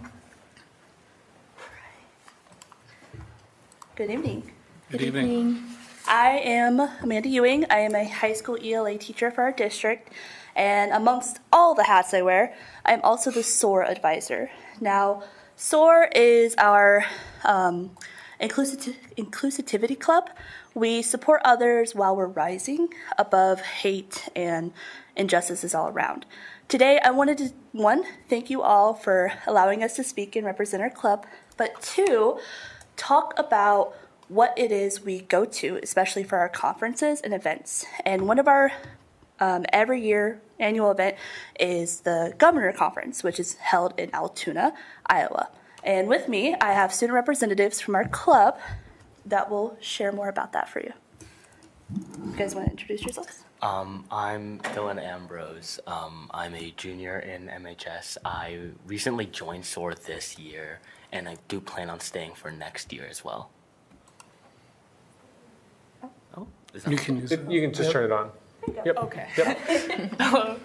Good evening. Good evening. I am Amanda Ewing. I am a high school ELA teacher for our district, and amongst all the hats I wear, I'm also the SOAR advisor. Now, SOAR is our inclusivity club. We support others while we're rising above hate and injustices all around. Today, I wanted to, 1, thank you all for allowing us to speak and represent our club, but 2, talk about what it is we go to, especially for our conferences and events. And one of our every year annual event is the Governor Conference, which is held in Altoona, Iowa. And with me, I have student representatives from our club that will share more about that for you. You guys want to introduce yourselves? I'm Dylan Ambrose. I'm a junior in MHS. I recently joined SOAR this year, and I do plan on staying for next year as well. Oh, is that You can use it. You can just turn it on. Yep. Okay. Yep. Hello.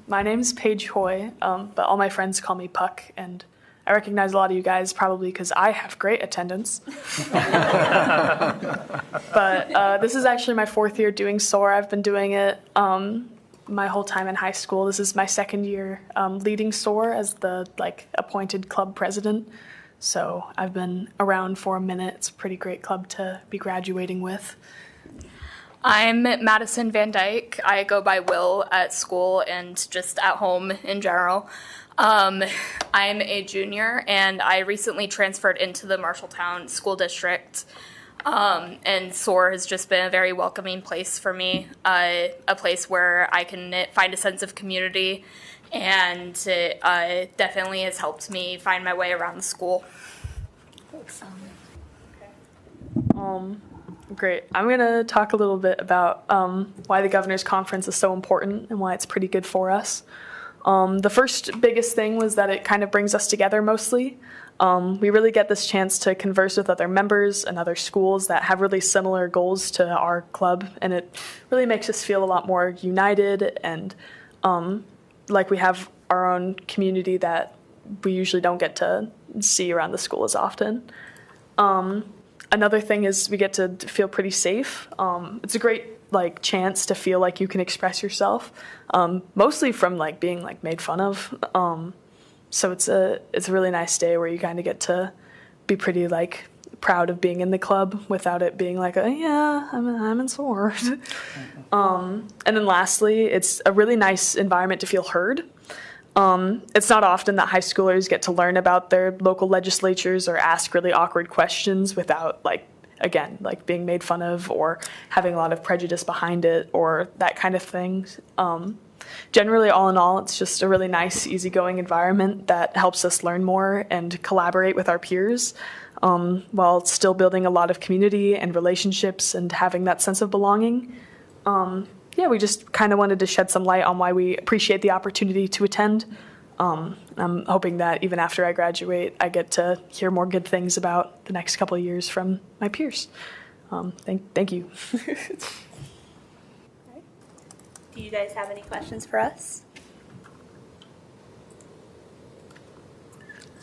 My name's Paige Hoy, but all my friends call me Puck, and I recognize a lot of you guys probably because I have great attendance. But this is actually my 4th year doing SOAR. I've been doing it my whole time in high school. This is my 2nd year leading SOAR as the appointed club president. So I've been around for a minute. It's a pretty great club to be graduating with. I'm Madison Van Dyke. I go by Will at school and just at home in general. I'm a junior, and I recently transferred into the Marshalltown School District. And SOAR has just been a very welcoming place for me, a place where I can find a sense of community, and it definitely has helped me find my way around the school. Great. I'm going to talk a little bit about why the Governor's Conference is so important and why it's pretty good for us. The first biggest thing was that it kind of brings us together mostly. We really get this chance to converse with other members and other schools that have really similar goals to our club, and it really makes us feel a lot more united and like we have our own community that we usually don't get to see around the school as often. Another thing is we get to feel pretty safe. It's a great chance to feel like you can express yourself, mostly from being made fun of. So it's a really nice day where you kind of get to be pretty proud of being in the club without it being yeah, I'm in SOAR. And then lastly, it's a really nice environment to feel heard. It's not often that high schoolers get to learn about their local legislatures or ask really awkward questions without being made fun of or having a lot of prejudice behind it or that kind of thing. Generally, all in all, it's just a really nice, easygoing environment that helps us learn more and collaborate with our peers while still building a lot of community and relationships and having that sense of belonging. We just kind of wanted to shed some light on why we appreciate the opportunity to attend. I'm hoping that even after I graduate, I get to hear more good things about the next couple of years from my peers. Thank you. Do you guys have any questions for us?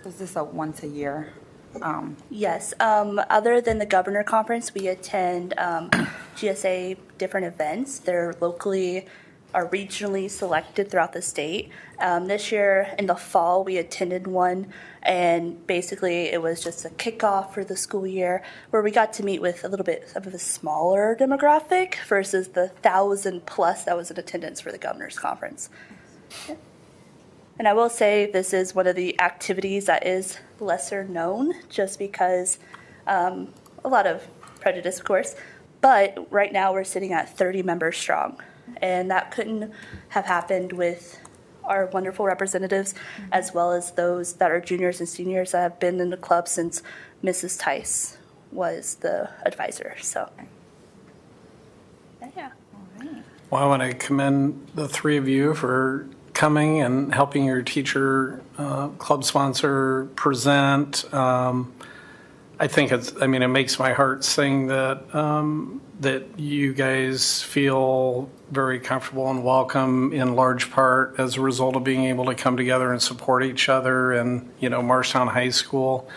Is this a once a year? Yes. Other than the Governor Conference, we attend GSA different events. They're locally or regionally selected throughout the state. This year in the fall, we attended one, and basically it was just a kickoff for the school year where we got to meet with a little bit of a smaller demographic versus the 1,000+ that was in attendance for the Governor's Conference. Yeah. And I will say this is one of the activities that is lesser known just because a lot of prejudice, of course, but right now we're sitting at 30 members strong, and that couldn't have happened with our wonderful representatives as well as those that are juniors and seniors that have been in the club since Mrs. Tice was the advisor. So, yeah. Well, I want to commend the three of you for coming and helping your teacher club sponsor present. I think it makes my heart sing that you guys feel very comfortable and welcome in large part as a result of being able to come together and support each other and, Marshtown High School.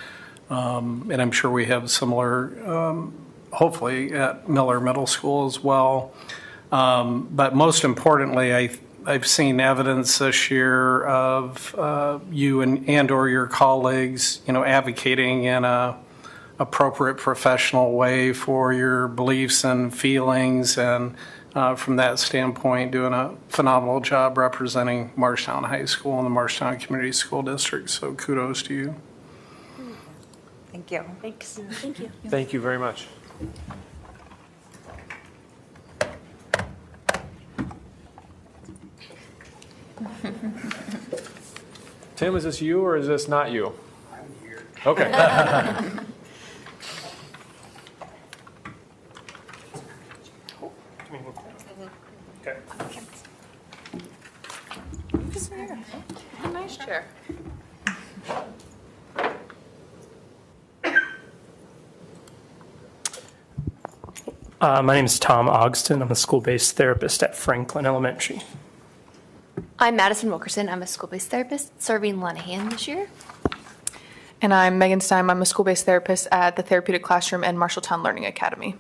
And I'm sure we have similar, hopefully at Miller Middle School as well. But most importantly, I've seen evidence this year of you and or your colleagues, advocating in a appropriate professional way for your beliefs and feelings, and from that standpoint, doing a phenomenal job representing Marshtown High School and the Marshtown Community School District. So kudos to you. Thank you. Thanks. Thank you. Thank you very much. Tim, is this you or is this not you? I'm here. Okay. A nice chair. My name is Tom Ogston. I'm a school-based therapist at Franklin Elementary. I'm Madison Wilkerson. I'm a school-based therapist serving Lenahan this year. And I'm Megan Stein. I'm a school-based therapist at the Therapeutic Classroom and Marshalltown Learning Academy.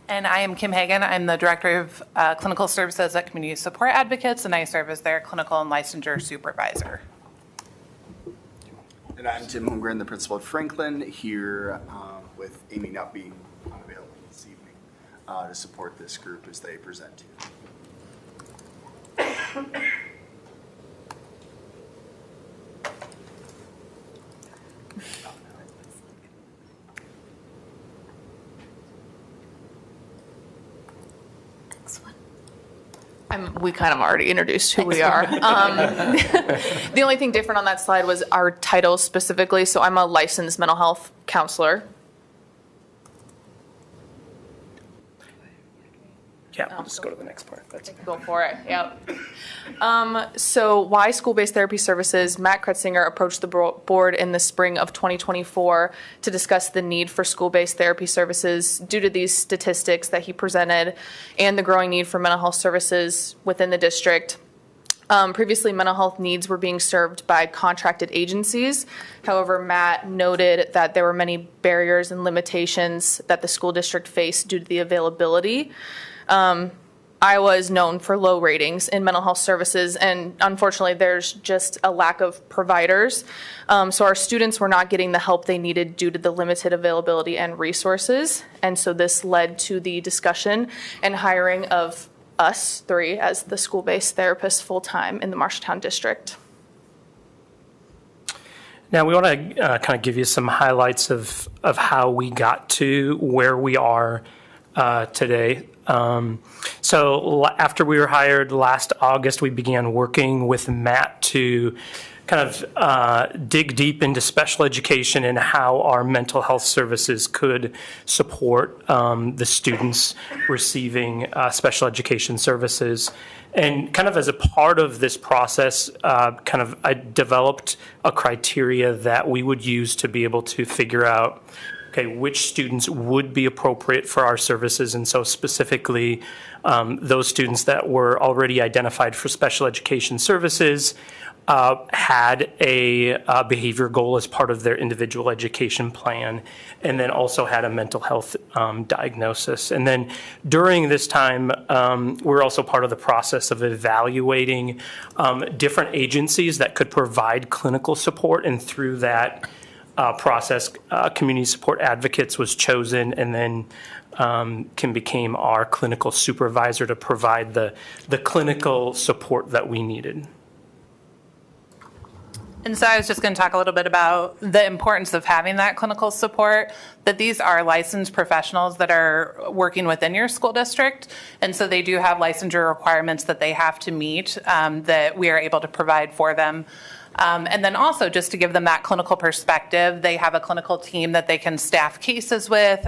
And I am Kim Hagan. I'm the Director of Clinical Services at Community Support Advocates, and I serve as their Clinical and Licensure Supervisor. And I'm Tim Holmgren, the principal of Franklin, here with Amy not being unavailable this evening to support this group as they present to you. We kind of already introduced who we are. The only thing different on that slide was our titles specifically. So I'm a licensed mental health counselor. Yeah, we'll just go to the next part. That's Go for it. Yep. So why school-based therapy services? Matt Kretzinger approached the board in the spring of 2024 to discuss the need for school-based therapy services due to these statistics that he presented and the growing need for mental health services within the district. Previously, mental health needs were being served by contracted agencies. However, Matt noted that there were many barriers and limitations that the school district faced due to the availability. I was known for low ratings in mental health services, and unfortunately, there's just a lack of providers. So our students were not getting the help they needed due to the limited availability and resources. And so this led to the discussion and hiring of us three as the school-based therapists full-time in the Marshalltown district. Now, we want to kind of give you some highlights of how we got to where we are today. So after we were hired last August, we began working with Matt to kind of dig deep into special education and how our mental health services could support the students receiving special education services. And kind of as a part of this process, I developed a criteria that we would use to be able to figure out which students would be appropriate for our services. And so specifically, those students that were already identified for special education services had a behavior goal as part of their individual education plan, and then also had a mental health diagnosis. And then during this time, we're also part of the process of evaluating different agencies that could provide clinical support, and through that process, Community Support Advocates was chosen, and then Kim became our clinical supervisor to provide the clinical support that we needed. And so I was just going to talk a little bit about the importance of having that clinical support, that these are licensed professionals that are working within your school district. And so they do have licensure requirements that they have to meet that we are able to provide for them. And then also just to give them that clinical perspective, they have a clinical team that they can staff cases with,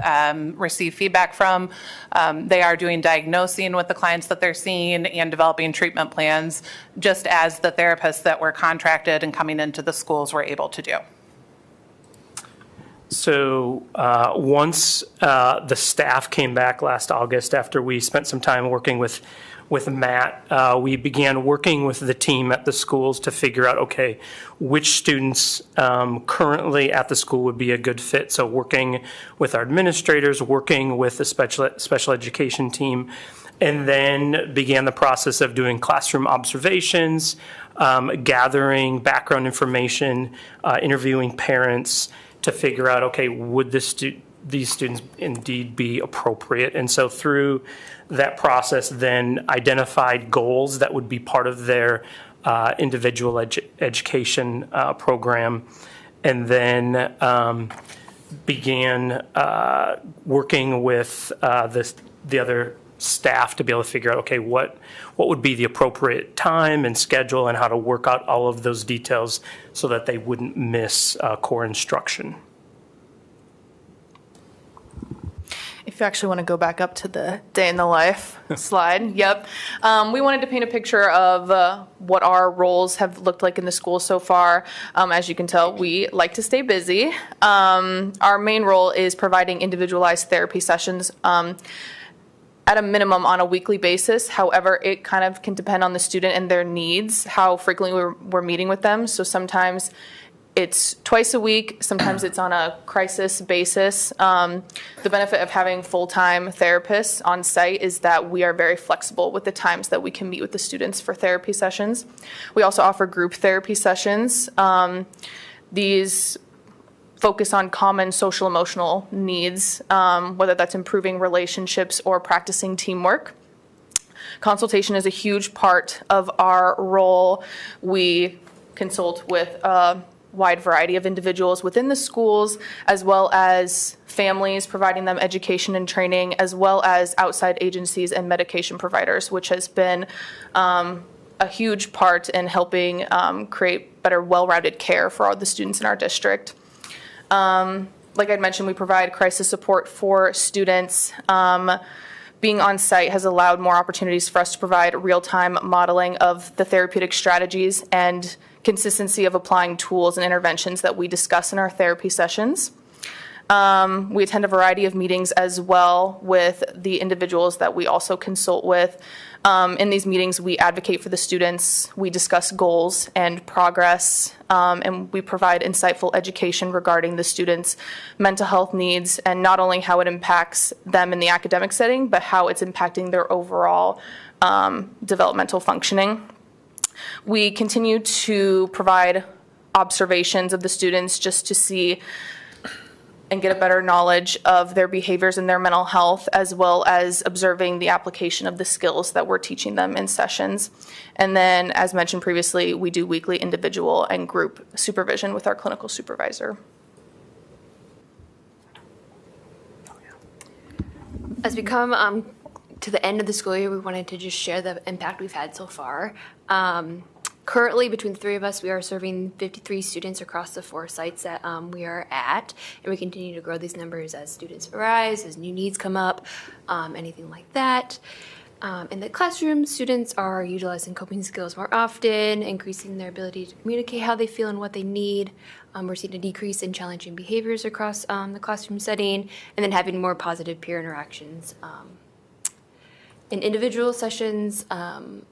receive feedback from. They are doing diagnosing with the clients that they're seeing and developing treatment plans, just as the therapists that were contracted and coming into the schools were able to do. So once the staff came back last August, after we spent some time working with Matt, we began working with the team at the schools to figure out, which students currently at the school would be a good fit. So working with our administrators, working with the special education team, and then began the process of doing classroom observations, gathering background information, interviewing parents to figure out, would these students indeed be appropriate? And so through that process, then identified goals that would be part of their individual education program, and then began working with the other staff to be able to figure out, okay, what would be the appropriate time and schedule and how to work out all of those details so that they wouldn't miss core instruction. If you actually want to go back up to the day in the life slide, yep. We wanted to paint a picture of what our roles have looked like in the school so far. As you can tell, we like to stay busy. Our main role is providing individualized therapy sessions at a minimum on a weekly basis. However, it kind of can depend on the student and their needs, how frequently we're meeting with them. So sometimes it's twice a week, sometimes it's on a crisis basis. The benefit of having full-time therapists on site is that we are very flexible with the times that we can meet with the students for therapy sessions. We also offer group therapy sessions. These focus on common social emotional needs, whether that's improving relationships or practicing teamwork. Consultation is a huge part of our role. We consult with a wide variety of individuals within the schools, as well as families, providing them education and training, as well as outside agencies and medication providers, which has been a huge part in helping create better, well-rounded care for all the students in our district. Like I'd mentioned, we provide crisis support for students. Being on site has allowed more opportunities for us to provide real-time modeling of the therapeutic strategies and consistency of applying tools and interventions that we discuss in our therapy sessions. We attend a variety of meetings as well with the individuals that we also consult with. In these meetings, we advocate for the students, we discuss goals and progress, and we provide insightful education regarding the students' mental health needs and not only how it impacts them in the academic setting, but how it's impacting their overall developmental functioning. We continue to provide observations of the students just to see and get a better knowledge of their behaviors and their mental health, as well as observing the application of the skills that we're teaching them in sessions. And then, as mentioned previously, we do weekly individual and group supervision with our clinical supervisor. As we come to the end of the school year, we wanted to just share the impact we've had so far. Currently, between the three of us, we are serving 53 students across the 4 sites that we are at, and we continue to grow these numbers as students arise, as new needs come up, anything like that. In the classroom, students are utilizing coping skills more often, increasing their ability to communicate how they feel and what they need. We're seeing a decrease in challenging behaviors across the classroom setting, and then having more positive peer interactions. In individual sessions,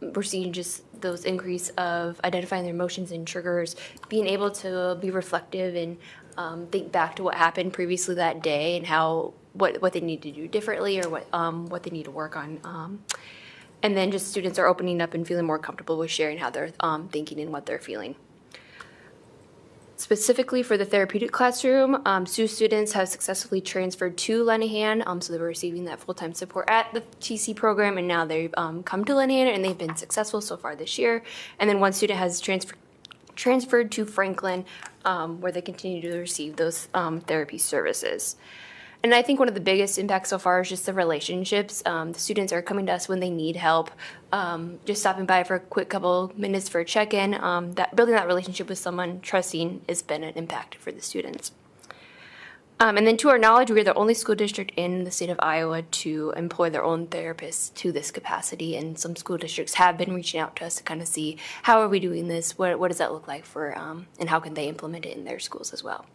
we're seeing just those increase of identifying their emotions and triggers, being able to be reflective and think back to what happened previously that day and how what they need to do differently or what they need to work on. And then just students are opening up and feeling more comfortable with sharing how they're thinking and what they're feeling. Specifically for the therapeutic classroom, 2 students have successfully transferred to Lenahan, so they were receiving that full-time support at the TC program, and now they've come to Lenahan, and they've been successful so far this year. And then 1 student has transferred to Franklin, where they continue to receive those therapy services. And I think one of the biggest impacts so far is just the relationships. The students are coming to us when they need help, just stopping by for a quick couple minutes for a check-in. Building that relationship with someone trusting has been an impact for the students. And then to our knowledge, we are the only school district in the state of Iowa to employ their own therapists to this capacity. And some school districts have been reaching out to us to kind of see how are we doing this, what does that look like for, and how can they implement it in their schools as well.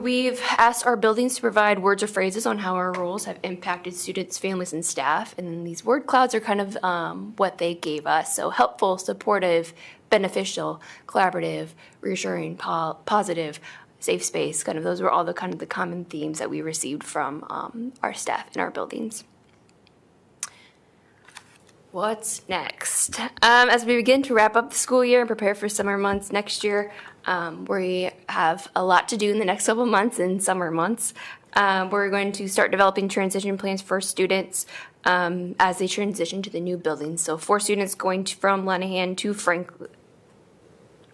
We've asked our buildings to provide words or phrases on how our roles have impacted students, families, and staff. And these word clouds are kind of what they gave us. So helpful, supportive, beneficial, collaborative, reassuring, positive, safe space. Kind of those were all the kind of the common themes that we received from our staff in our buildings. What's next? As we begin to wrap up the school year and prepare for summer months next year, we have a lot to do in the next couple months in summer months. We're going to start developing transition plans for students as they transition to the new building. So 4 students going from Lenahan to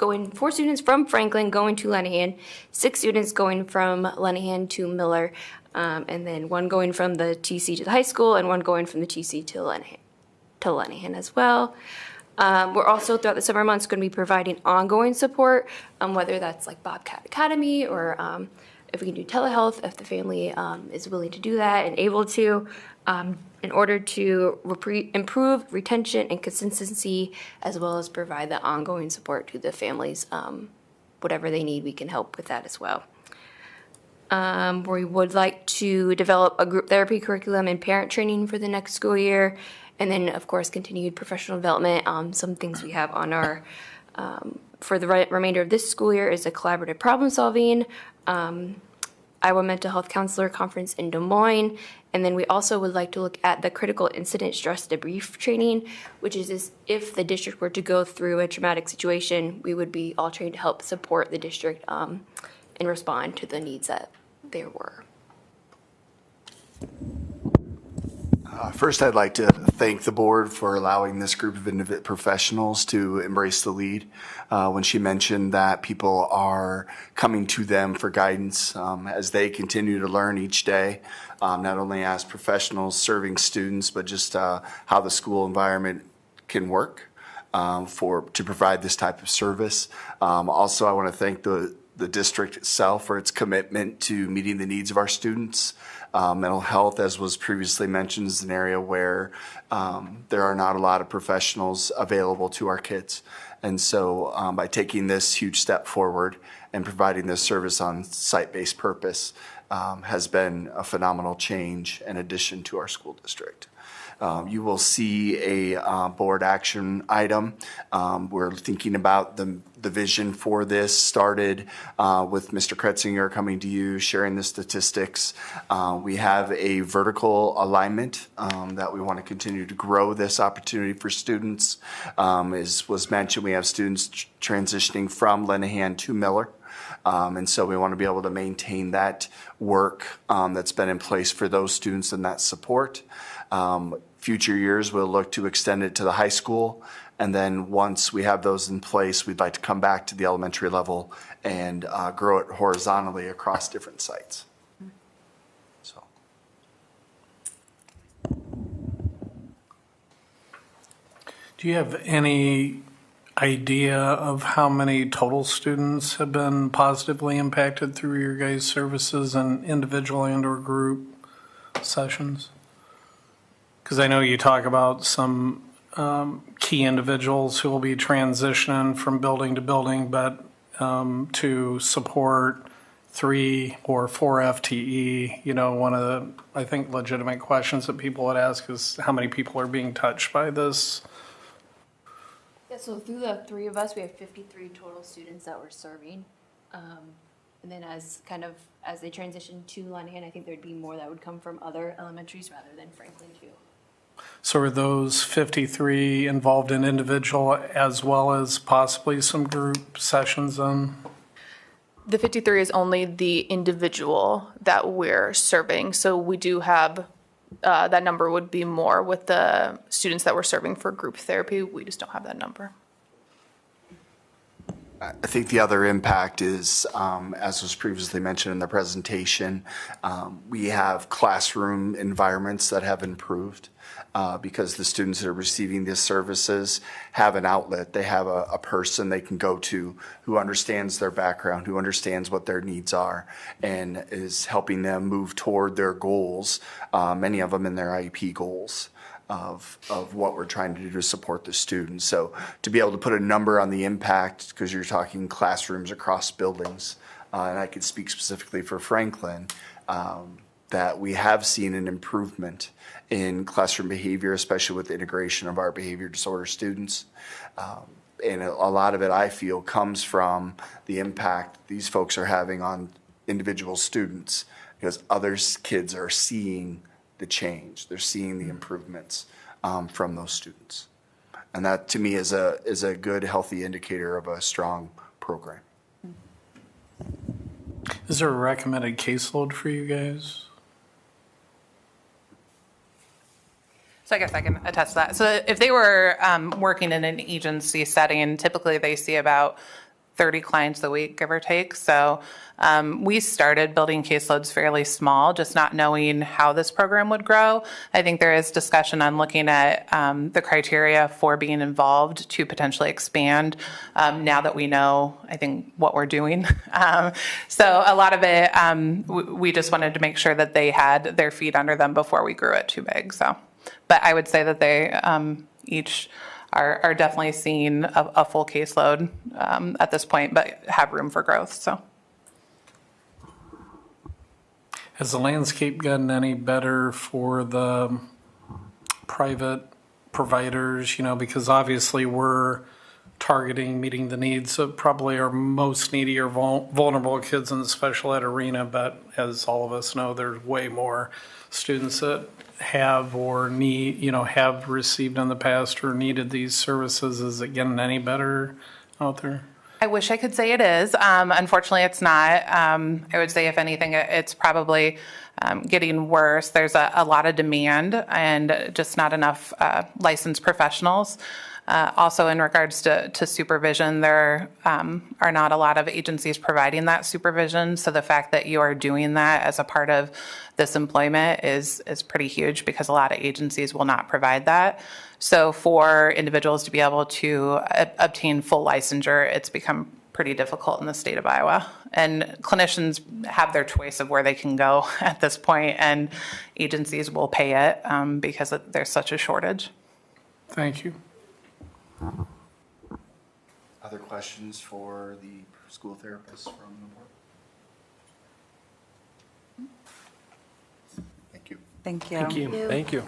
4 students from Franklin going to Lenahan, 6 students going from Lenahan to Miller, and then 1 going from the TC to the high school and 1 going from the TC to Lenahan as well. We're also, throughout the summer months, going to be providing ongoing support, whether that's like Bobcat Academy or if we can do telehealth, if the family is willing to do that and able to, in order to improve retention and consistency, as well as provide the ongoing support to the families. Whatever they need, we can help with that as well. We would like to develop a group therapy curriculum and parent training for the next school year. And then, of course, continued professional development. Some things we have on our, for the remainder of this school year is a collaborative problem solving, Iowa Mental Health Counselor Conference in Des Moines. And then we also would like to look at the critical incident stress debrief training, which is if the district were to go through a traumatic situation, we would be all trained to help support the district and respond to the needs that there were. First, I'd like to thank the board for allowing this group of professionals to embrace the lead. When she mentioned that people are coming to them for guidance as they continue to learn each day, not only as professionals serving students, but just how the school environment can work to provide this type of service. Also, I want to thank the district itself for its commitment to meeting the needs of our students. Mental health, as was previously mentioned, is an area where there are not a lot of professionals available to our kids. And so by taking this huge step forward and providing this service on site-based purpose has been a phenomenal change and addition to our school district. You will see a board action item. We're thinking about the vision for this started with Mr. Kretzinger coming to you, sharing the statistics. We have a vertical alignment that we want to continue to grow this opportunity for students. As was mentioned, we have students transitioning from Lenahan to Miller. And so we want to be able to maintain that work that's been in place for those students and that support. Future years, we'll look to extend it to the high school. And then once we have those in place, we'd like to come back to the elementary level and grow it horizontally across different sites. So. Do you have any idea of how many total students have been positively impacted through your guys' services and individual and or group sessions? Because I know you talk about some key individuals who will be transitioning from building to building, but to support 3 or 4 FTE, you know, one of the, I think, legitimate questions that people would ask is how many people are being touched by this? Yeah, so through the 3 of us, we have 53 total students that we're serving. And then as they transition to Lenahan, I think there'd be more that would come from other elementaries rather than Franklin too. So are those 53 involved in individual as well as possibly some group sessions then? The 53 is only the individual that we're serving. So we do have, that number would be more with the students that we're serving for group therapy. We just don't have that number. I think the other impact is, as was previously mentioned in the presentation, we have classroom environments that have improved because the students that are receiving these services have an outlet. They have a person they can go to who understands their background, who understands what their needs are, and is helping them move toward their goals, many of them in their IEP goals. Of what we're trying to do to support the students. So to be able to put a number on the impact, because you're talking classrooms across buildings, and I could speak specifically for Franklin, that we have seen an improvement in classroom behavior, especially with the integration of our behavior disorder students. And a lot of it, I feel, comes from the impact these folks are having on individual students, because other kids are seeing the change. They're seeing the improvements from those students. And that, to me, is a good, healthy indicator of a strong program. Is there a recommended caseload for you guys? So I guess I can attest to that. So if they were working in an agency setting, typically they see about 30 clients a week, give or take. So we started building caseloads fairly small, just not knowing how this program would grow. I think there is discussion on looking at the criteria for being involved to potentially expand now that we know, I think, what we're doing. So a lot of it, we just wanted to make sure that they had their feet under them before we grew it too big. So, but I would say that they each are definitely seeing a full caseload at this point, but have room for growth. So, has the landscape gotten any better for the private providers? You know, because obviously we're targeting meeting the needs of probably our most needy or vulnerable kids in the special ed arena, but as all of us know, there's way more students that have or need, you know, have received in the past or needed these services. Is it getting any better out there? I wish I could say it is. Unfortunately, it's not. I would say, if anything, it's probably getting worse. There's a lot of demand and just not enough licensed professionals. Also, in regards to supervision, there are not a lot of agencies providing that supervision. So the fact that you are doing that as a part of this employment is pretty huge, because a lot of agencies will not provide that. So for individuals to be able to obtain full licensure, it's become pretty difficult in the state of Iowa. And clinicians have their choice of where they can go at this point, and agencies will pay it because there's such a shortage. Thank you. Other questions for the school therapists from the board? Thank you. Thank you. Thank you. Thank you.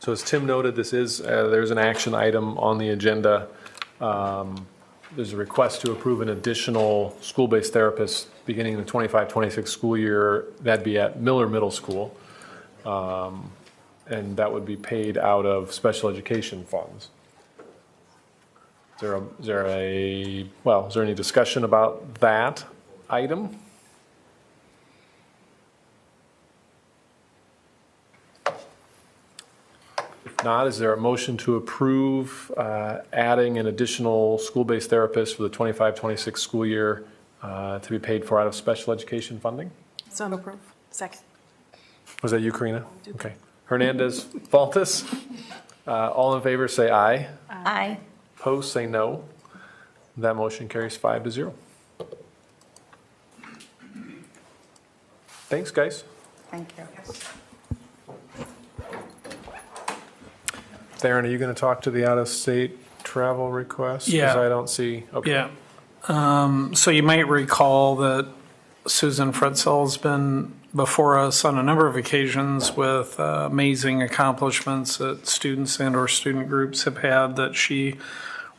So as Tim noted, this is, there's an action item on the agenda. There's a request to approve an additional school-based therapist beginning the 25-26 school year. That'd be at Miller Middle School. And that would be paid out of special education funds. Is there any discussion about that item? If not, is there a motion to approve adding an additional school-based therapist for the 25-26 school year to be paid for out of special education funding? So approved. Second. Was that you, Karina? Okay. Hernandez, Valtis. All in favor, say aye. Aye. Opposed, say no. That motion carries 5-0. Thanks, guys. Thank you. Theron, are you going to talk to the out-of-state travel requests? Yeah. Because I don't see. Okay. Yeah. So you might recall that Susan Fretzel's been before us on a number of occasions with amazing accomplishments that students and or student groups have had that she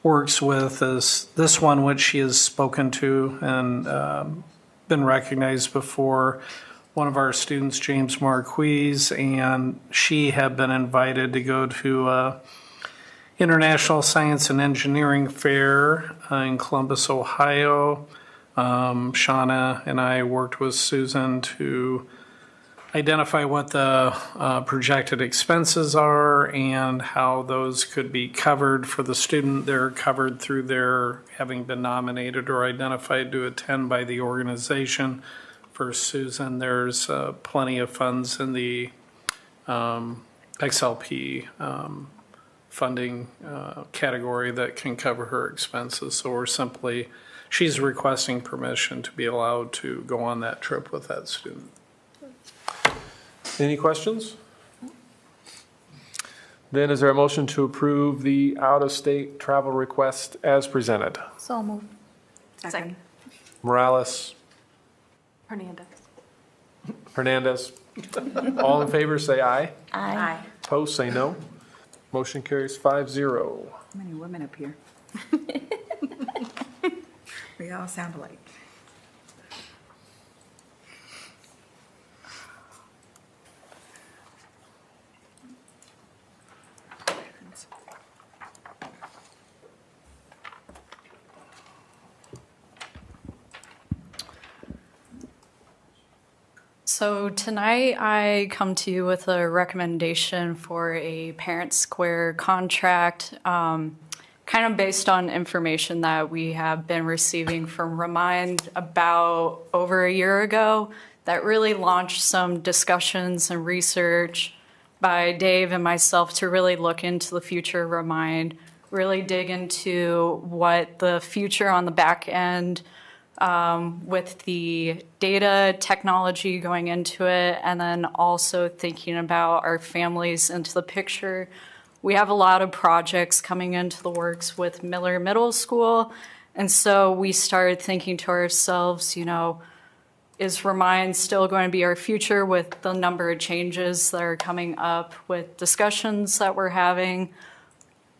works with. Is this one which she has spoken to and been recognized before. One of our students, James Marquise, and she had been invited to go to International Science and Engineering Fair in Columbus, Ohio. Shauna and I worked with Susan to identify what the projected expenses are and how those could be covered for the student. They're covered through their having been nominated or identified to attend by the organization. For Susan, there's plenty of funds in the XLP funding category that can cover her expenses. So she's requesting permission to be allowed to go on that trip with that student. Any questions? Then is there a motion to approve the out-of-state travel request as presented? So moved. Second. Morales, Hernandez. All in favor, say aye. Aye. Opposed, say no. Motion carries 5-0. How many women up here? We all sound alike. So tonight I come to you with a recommendation for a Parent Square contract, kind of based on information that we have been receiving from Remind about over a year ago that really launched some discussions and research by Dave and myself to really look into the future of Remind, really dig into what the future on the back end with the data technology going into it, and then also thinking about our families into the picture. We have a lot of projects coming into the works with Miller Middle School, and so we started thinking to ourselves, you know, is Remind still going to be our future with the number of changes that are coming up with discussions that we're having?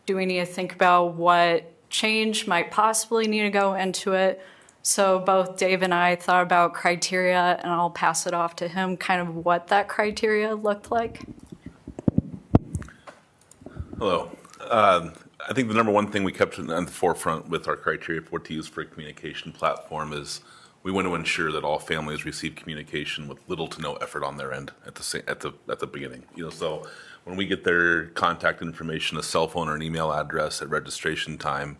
Do we need to think about what change might possibly need to go into it? So both Dave and I thought about criteria, and I'll pass it off to him, kind of what that criteria looked like. Hello. I think the number one thing we kept on the forefront with our criteria for what to use for a communication platform is we want to ensure that all families receive communication with little to no effort on their end at the beginning. You know, so when we get their contact information, a cell phone or an email address at registration time,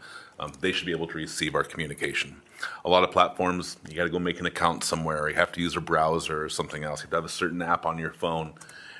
they should be able to receive our communication. A lot of platforms, you got to go make an account somewhere, or you have to use a browser or something else. You have to have a certain app on your phone.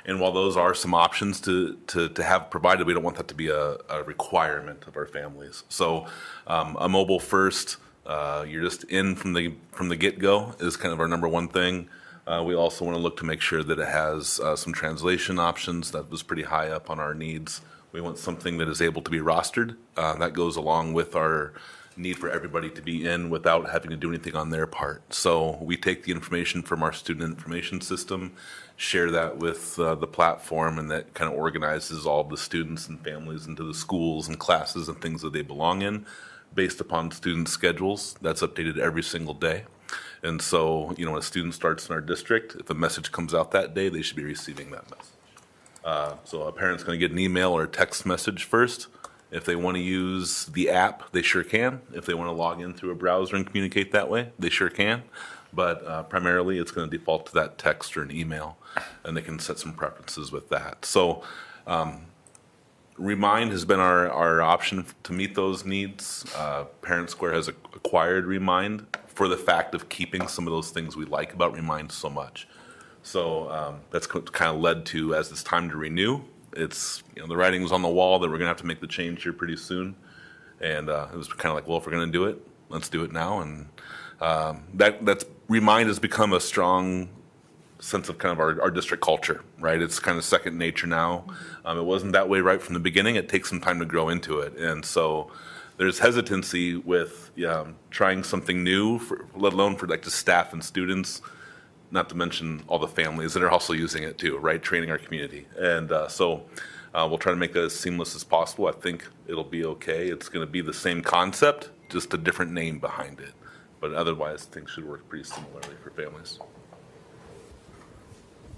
And while those are some options to have provided, we don't want that to be a requirement of our families. So a mobile first, you're just in from the get-go is kind of our number one thing. We also want to look to make sure that it has some translation options. That was pretty high up on our needs. We want something that is able to be rostered. That goes along with our need for everybody to be in without having to do anything on their part. So we take the information from our student information system, share that with the platform, and that kind of organizes all the students and families into the schools and classes and things that they belong in based upon student schedules. That's updated every single day. And so, you know, when a student starts in our district, if a message comes out that day, they should be receiving that message. So a parent's going to get an email or a text message first. If they want to use the app, they sure can. If they want to log in through a browser and communicate that way, they sure can. But primarily, it's going to default to that text or an email, and they can set some preferences with that. So Remind has been our option to meet those needs. Parent Square has acquired Remind for the fact of keeping some of those things we like about Remind so much. So that's kind of led to, as it's time to renew, it's, you know, the writing was on the wall that we're going to have to make the change here pretty soon. And it was kind of like, well, if we're going to do it, let's do it now. And that's Remind has become a strong sense of kind of our district culture, right? It's kind of second nature now. It wasn't that way right from the beginning. It takes some time to grow into it. And so there's hesitancy with trying something new, let alone for like the staff and students, not to mention all the families that are also using it too, right? Training our community. And so we'll try to make that as seamless as possible. I think it'll be okay. It's going to be the same concept, just a different name behind it. But otherwise, things should work pretty similarly for families.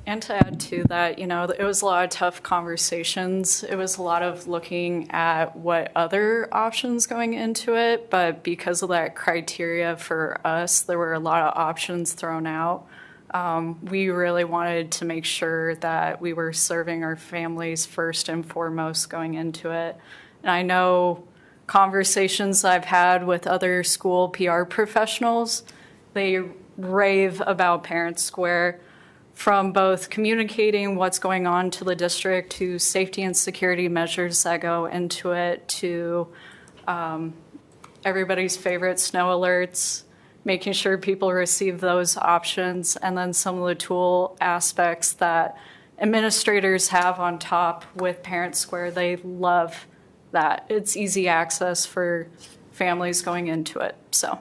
And to add to that, you know, it was a lot of tough conversations. It was a lot of looking at what other options going into it. But because of that criteria for us, there were a lot of options thrown out. We really wanted to make sure that we were serving our families first and foremost going into it. And I know conversations I've had with other school PR professionals, they rave about Parent Square, from both communicating what's going on to the district to safety and security measures that go into it to everybody's favorite snow alerts, making sure people receive those options, and then some of the tool aspects that administrators have on top with Parent Square. They love that. It's easy access for families going into it, so.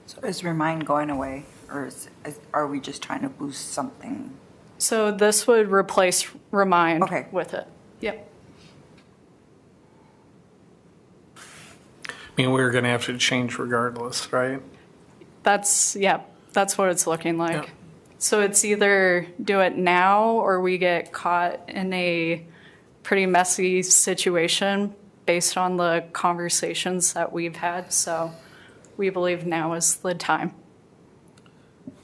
So is Remind going away, or are we just trying to boost something? So this would replace Remind with it. Yep. I mean, we're going to have to change regardless, right? That's what it's looking like. Yeah. So it's either do it now or we get caught in a pretty messy situation based on the conversations that we've had. So we believe now is the time.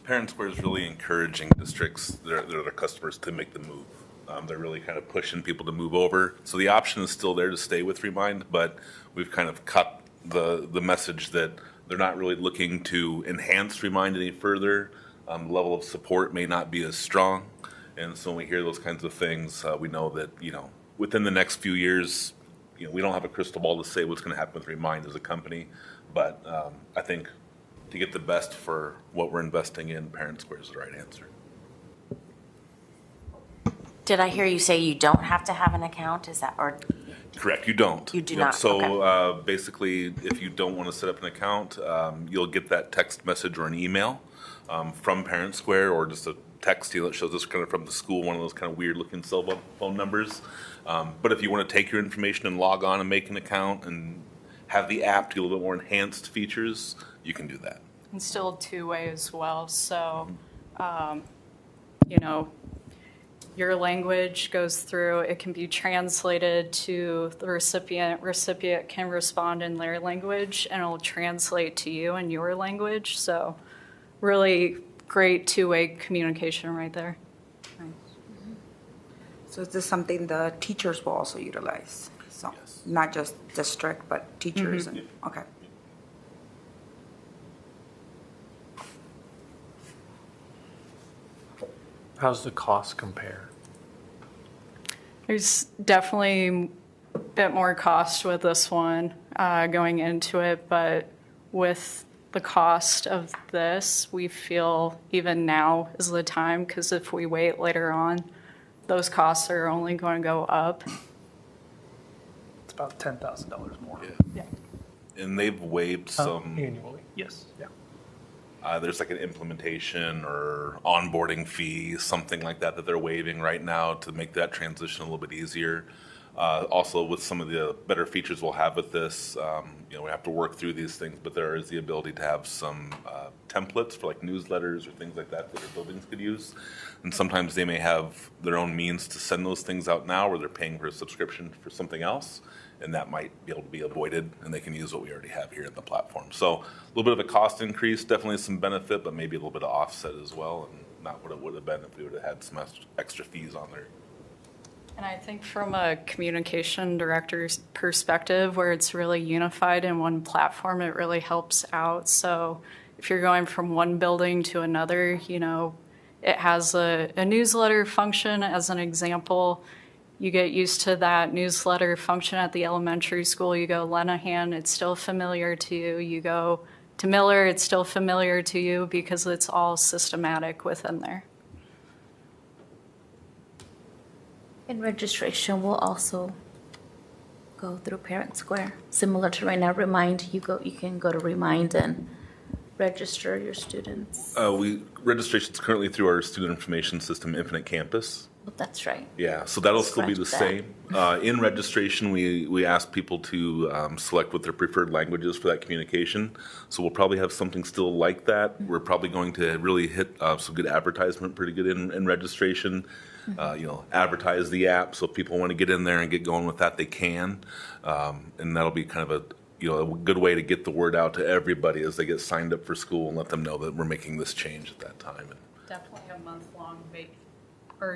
Parent Square is really encouraging districts, their customers to make the move. They're really kind of pushing people to move over. So the option is still there to stay with Remind, but we've kind of cut the message that they're not really looking to enhance Remind any further. The level of support may not be as strong. And so when we hear those kinds of things, we know that, within the next few years, we don't have a crystal ball to say what's going to happen with Remind as a company. But I think to get the best for what we're investing in, Parent Square is the right answer. Did I hear you say you don't have to have an account? Is that, or? Correct, you don't. You do not, So basically, if you don't want to set up an account, you'll get that text message or an email from Parent Square, or just a text that shows us kind of from the school, one of those kind of weird looking cell phone numbers. But if you want to take your information and log on and make an account and have the app to get a little bit more enhanced features, you can do that. And still two-way as well. So, your language goes through, it can be translated to the recipient. Recipient can respond in their language, and it'll translate to you in your language. So really great two-way communication right there. So is this something the teachers will also utilize? So not just district, but teachers and, okay. How's the cost compare? There's definitely a bit more cost with this one going into it, but with the cost of this, we feel even now is the time, because if we wait later on, those costs are only going to go up. It's about $10,000 more. Yeah. And they've waived some. Annually, yes. Yeah. There's like an implementation or onboarding fee, something like that they're waiving right now to make that transition a little bit easier. Also, with some of the better features we'll have with this, we have to work through these things, but there is the ability to have some templates for like newsletters or things like that our buildings could use. And sometimes they may have their own means to send those things out now, where they're paying for a subscription for something else, and that might be able to be avoided, and they can use what we already have here in the platform. So a little bit of a cost increase, definitely some benefit, but maybe a little bit of offset as well, and not what it would have been if we would have had some extra fees on there. And I think from a communication director's perspective, where it's really unified in one platform, it really helps out. So if you're going from one building to another, it has a newsletter function as an example. You get used to that newsletter function at the elementary school. You go Lenahan, it's still familiar to you. You go to Miller, it's still familiar to you because it's all systematic within there. And registration will also go through Parent Square, similar to right now Remind. You can go to Remind and register your students. Registration's currently through our student information system, Infinite Campus. Oh, that's right. Yeah, so that'll still be the same. In registration, we ask people to select what their preferred language is for that communication. So we'll probably have something still like that. We're probably going to really hit some good advertisement, pretty good in registration. Advertise the app, so if people want to get in there and get going with that, they can. And that'll be kind of a good way to get the word out to everybody as they get signed up for school, and let them know that we're making this change at that time. Definitely a month-long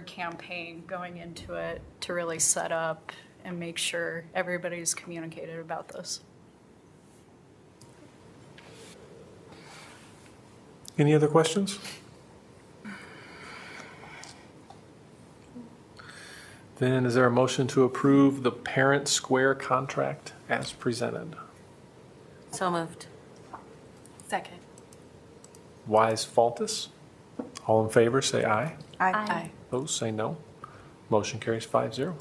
campaign going into it to really set up and make sure everybody's communicated about this. Any other questions? Then is there a motion to approve the Parent Square contract as presented? So moved. Second. Wise Faltus? All in favor, say aye. Aye. Opposed, say no. Motion carries 5-0.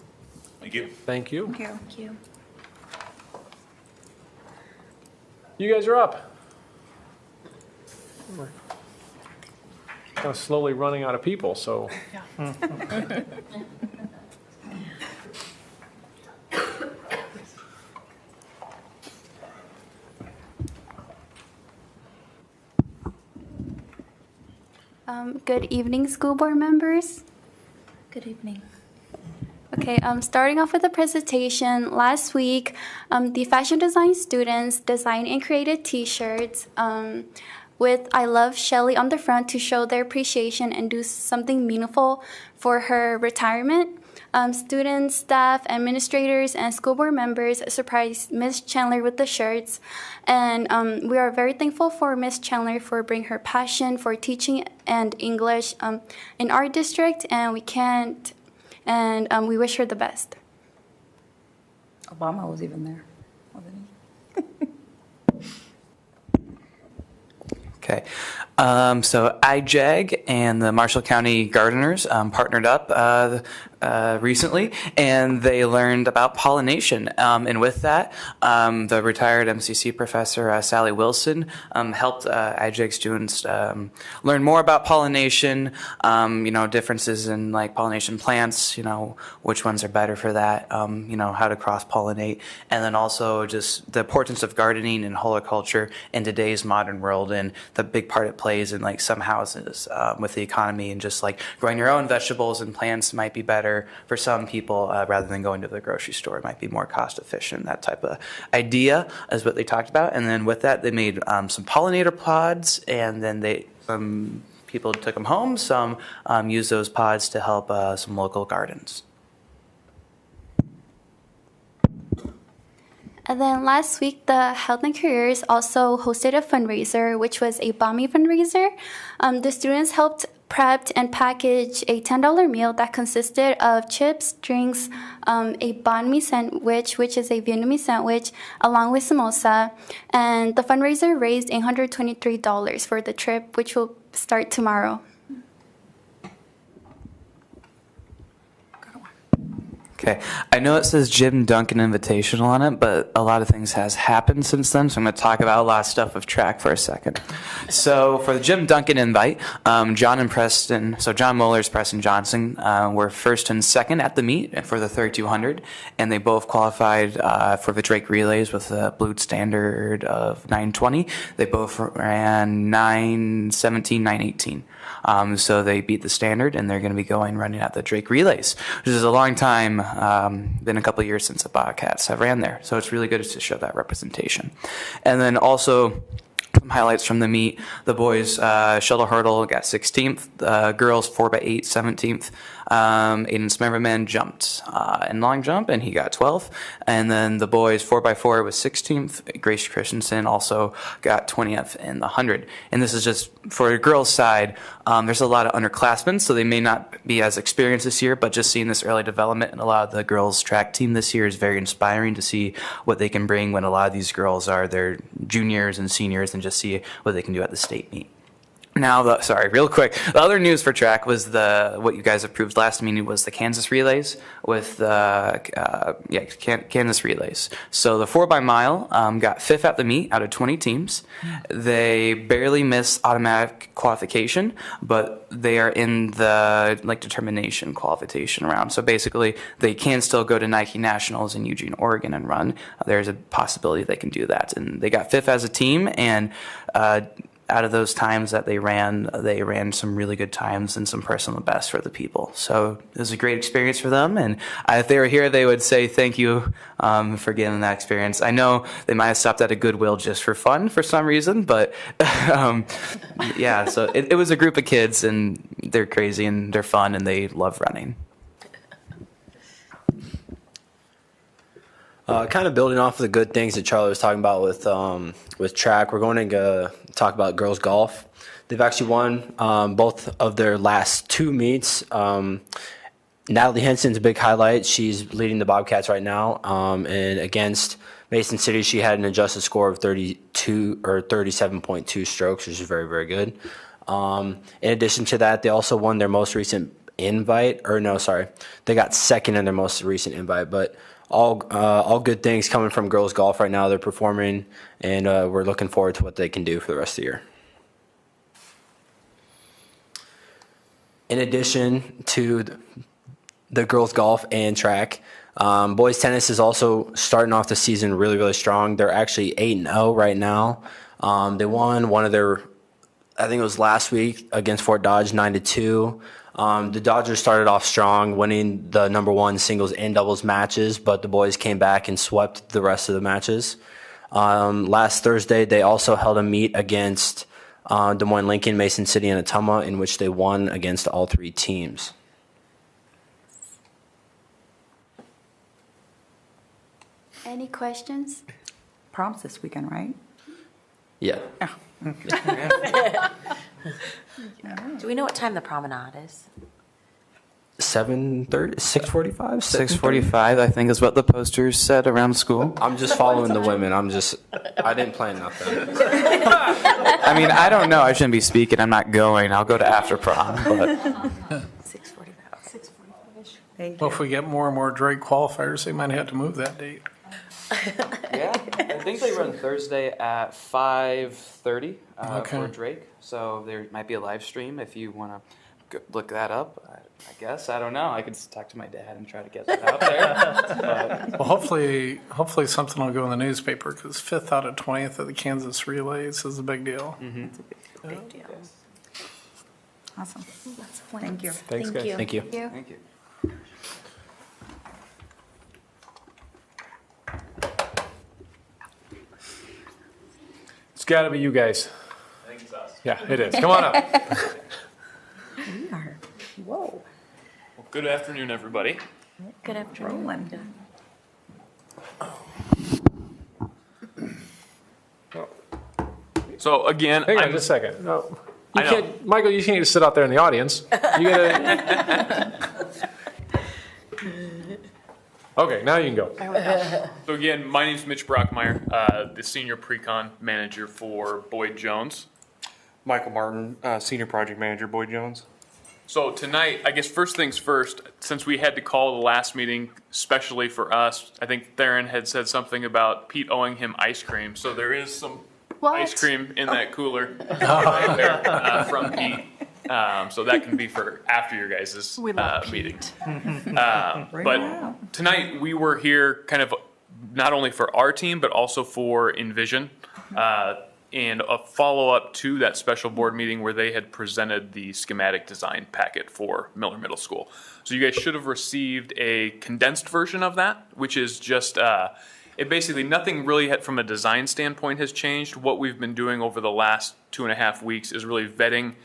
Thank you. Thank you. Thank you. Thank you. You guys are up. We're kind of slowly running out of people, so. Good evening, school board members. Good evening. Okay, starting off with the presentation, last week, the fashion design students designed and created t-shirts with I Love Shelly on the front to show their appreciation and do something meaningful for her retirement. Students, staff, administrators, and school board members surprised Miss Chandler with the shirts. And we are very thankful for Miss Chandler for bringing her passion for teaching and English in our district, and we wish her the best. Obama was even there, wasn't he? Okay. So IJAG and the Marshall County Gardeners partnered up recently, and they learned about pollination. And with that, the retired MCC professor, Sally Wilson, helped IJAG students learn more about pollination, differences in like pollination plants, which ones are better for that, how to cross-pollinate, and then also just the importance of gardening and horticulture in today's modern world and the big part it plays in like some houses with the economy, and just like growing your own vegetables and plants might be better for some people rather than going to the grocery store. It might be more cost efficient. That type of idea is what they talked about. And then with that, they made some pollinator pods, and then some people took them home. Some used those pods to help some local gardens. And then last week, the Health and Careers also hosted a fundraiser, which was a BAMI fundraiser. The students helped prepped and packaged a $10 meal that consisted of chips, drinks, a banh mi sandwich, which is a Vietnamese sandwich, along with samosa. And the fundraiser raised $823 for the trip, which will start tomorrow. Okay, I know it says Jim Duncan Invitational on it, but a lot of things has happened since then, so I'm going to talk about a lot of stuff with track for a second. So for the Jim Duncan invite, John Moeller's Preston Johnson were first and second at the meet for the 3200, and they both qualified for the Drake relays with a blue standard of 920. They both ran 917, 918. So they beat the standard, and they're going to be running at the Drake relays, which is a long time. Been a couple of years since the Bobcats have ran there, so it's really good to show that representation. And then also some highlights from the meet: the boys shuttle hurdle got 16th, girls 4x8 17th. Aiden Smerverman jumped in long jump, and he got 12th. And then the boys 4x4 was 16th. Grace Christensen also got 20th in the 100. And this is just for the girls' side. There's a lot of underclassmen, so they may not be as experienced this year, but just seeing this early development in a lot of the girls' track team this year is very inspiring to see what they can bring when a lot of these girls are their juniors and seniors, and just see what they can do at the state meet. Now, real quick. The other news for track was what you guys approved last meeting was the Kansas relays with Kansas relays. So the 4x-mile got 5th at the meet out of 20 teams. They barely missed automatic qualification, but they are in the determination qualification round. So basically, they can still go to Nike Nationals in Eugene, Oregon, and run. There's a possibility they can do that, and they got 5th as a team, and out of those times that they ran some really good times and some personal bests for the people. So it was a great experience for them, and if they were here, they would say thank you for getting that experience. I know they might have stopped at a Goodwill just for fun for some reason, but so it was a group of kids, and they're crazy, and they're fun, and they love running. Kind of building off of the good things that Charlie was talking about with track, we're going to talk about girls golf. They've actually won both of their last two meets. Natalie Henson's a big highlight. She's leading the Bobcats right now, and against Mason City, she had an adjusted score of 37.2 strokes, which is very, very good. In addition to that, they also won their most recent invite, they got second in their most recent invite, but all good things coming from girls golf right now. They're performing, and we're looking forward to what they can do for the rest of the year. In addition to the girls golf and track, boys tennis is also starting off the season really, really strong. They're actually 8-0 right now. They won one of their, I think it was last week, against Fort Dodge, 9-2. The Dodgers started off strong, winning the number one singles and doubles matches, but the boys came back and swept the rest of the matches. Last Thursday, they also held a meet against Des Moines, Lincoln, Mason City, and Ottumwa, in which they won against all 3 teams. Any questions? Proms this weekend, right? Yeah. Do we know what time the promenade is? 7:30, 6:45? 6:45, I think, is what the posters said around school. I'm just following the women. I didn't plan nothing. I mean, I don't know. I shouldn't be speaking. I'm not going. I'll go to after prom. But 6:45. Well, if we get more and more Drake qualifiers, they might have to move that date. yeah, I think they run Thursday at 5:30 Okay. for Drake. So there might be a live stream if you want to look that up. I guess. I don't know. I could talk to my dad and try to get that out there. Well, hopefully something will go in the newspaper because 5th out of 20th of the Kansas relays is a big deal. Mm-hmm. Big deal. Awesome. Thank you. Thanks, guys. Thank you. Thank you. It's got to be you guys. I think it's us. Yeah, it is. Come on up. We are. Whoa. Well, good afternoon, everybody. Good afternoon. So again, Hang on just a second. No. You can't, Michael, you can't just sit out there in the audience. You gotta. Okay, now you can go. So again, my name's Mitch Brockmeyer, the senior pre-con manager for Boyd Jones. Michael Martin, senior project manager, Boyd Jones. So tonight, I guess first things first, since we had to call the last meeting, especially for us, I think Theron had said something about Pete owing him ice cream. So there is some ice cream in that cooler right there from Pete. So that can be for after your guys' meeting. But tonight we were here kind of not only for our team, but also for Envision. And a follow-up to that special board meeting where they had presented the schematic design packet for Miller Middle School. So you guys should have received a condensed version of that, which is just, it basically, nothing really from a design standpoint has changed. What we've been doing over the last 2.5 weeks is really vetting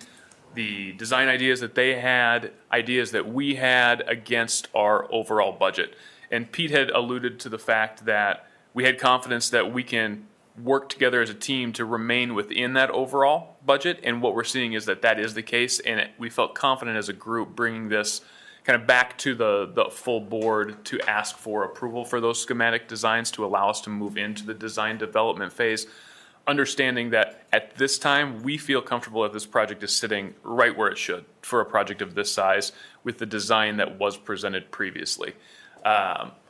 the design ideas that they had, ideas that we had against our overall budget. And Pete had alluded to the fact that we had confidence that we can work together as a team to remain within that overall budget, and what we're seeing is that is the case, and we felt confident as a group bringing this kind of back to the full board to ask for approval for those schematic designs to allow us to move into the design development phase, understanding that at this time we feel comfortable that this project is sitting right where it should for a project of this size with the design that was presented previously.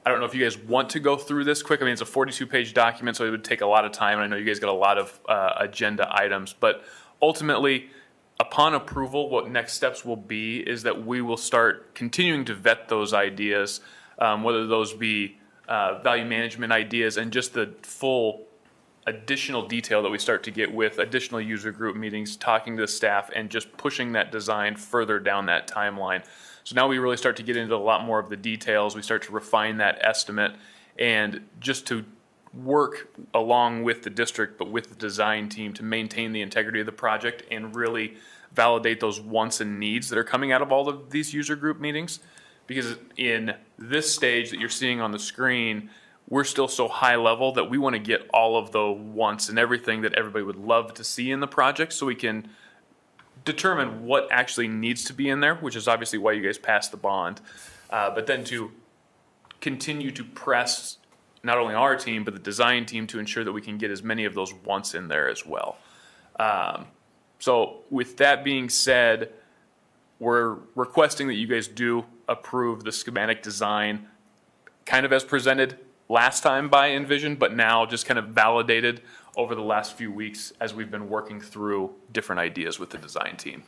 I don't know if you guys want to go through this quick. I mean, it's a 42-page document, so it would take a lot of time. And I know you guys got a lot of agenda items. But ultimately, upon approval, what next steps will be is that we will start continuing to vet those ideas, whether those be value management ideas and just the full additional detail that we start to get with additional user group meetings, talking to the staff, and just pushing that design further down that timeline. So now we really start to get into a lot more of the details. We start to refine that estimate and just to work along with the district, but with the design team to maintain the integrity of the project and really validate those wants and needs that are coming out of all of these user group meetings. Because in this stage that you're seeing on the screen, we're still so high level that we want to get all of the wants and everything that everybody would love to see in the project so we can determine what actually needs to be in there, which is obviously why you guys passed the bond, but then to continue to press not only our team, but the design team to ensure that we can get as many of those wants in there as well. So with that being said, we're requesting that you guys do approve the schematic design kind of as presented last time by Envision, but now just kind of validated over the last few weeks as we've been working through different ideas with the design team.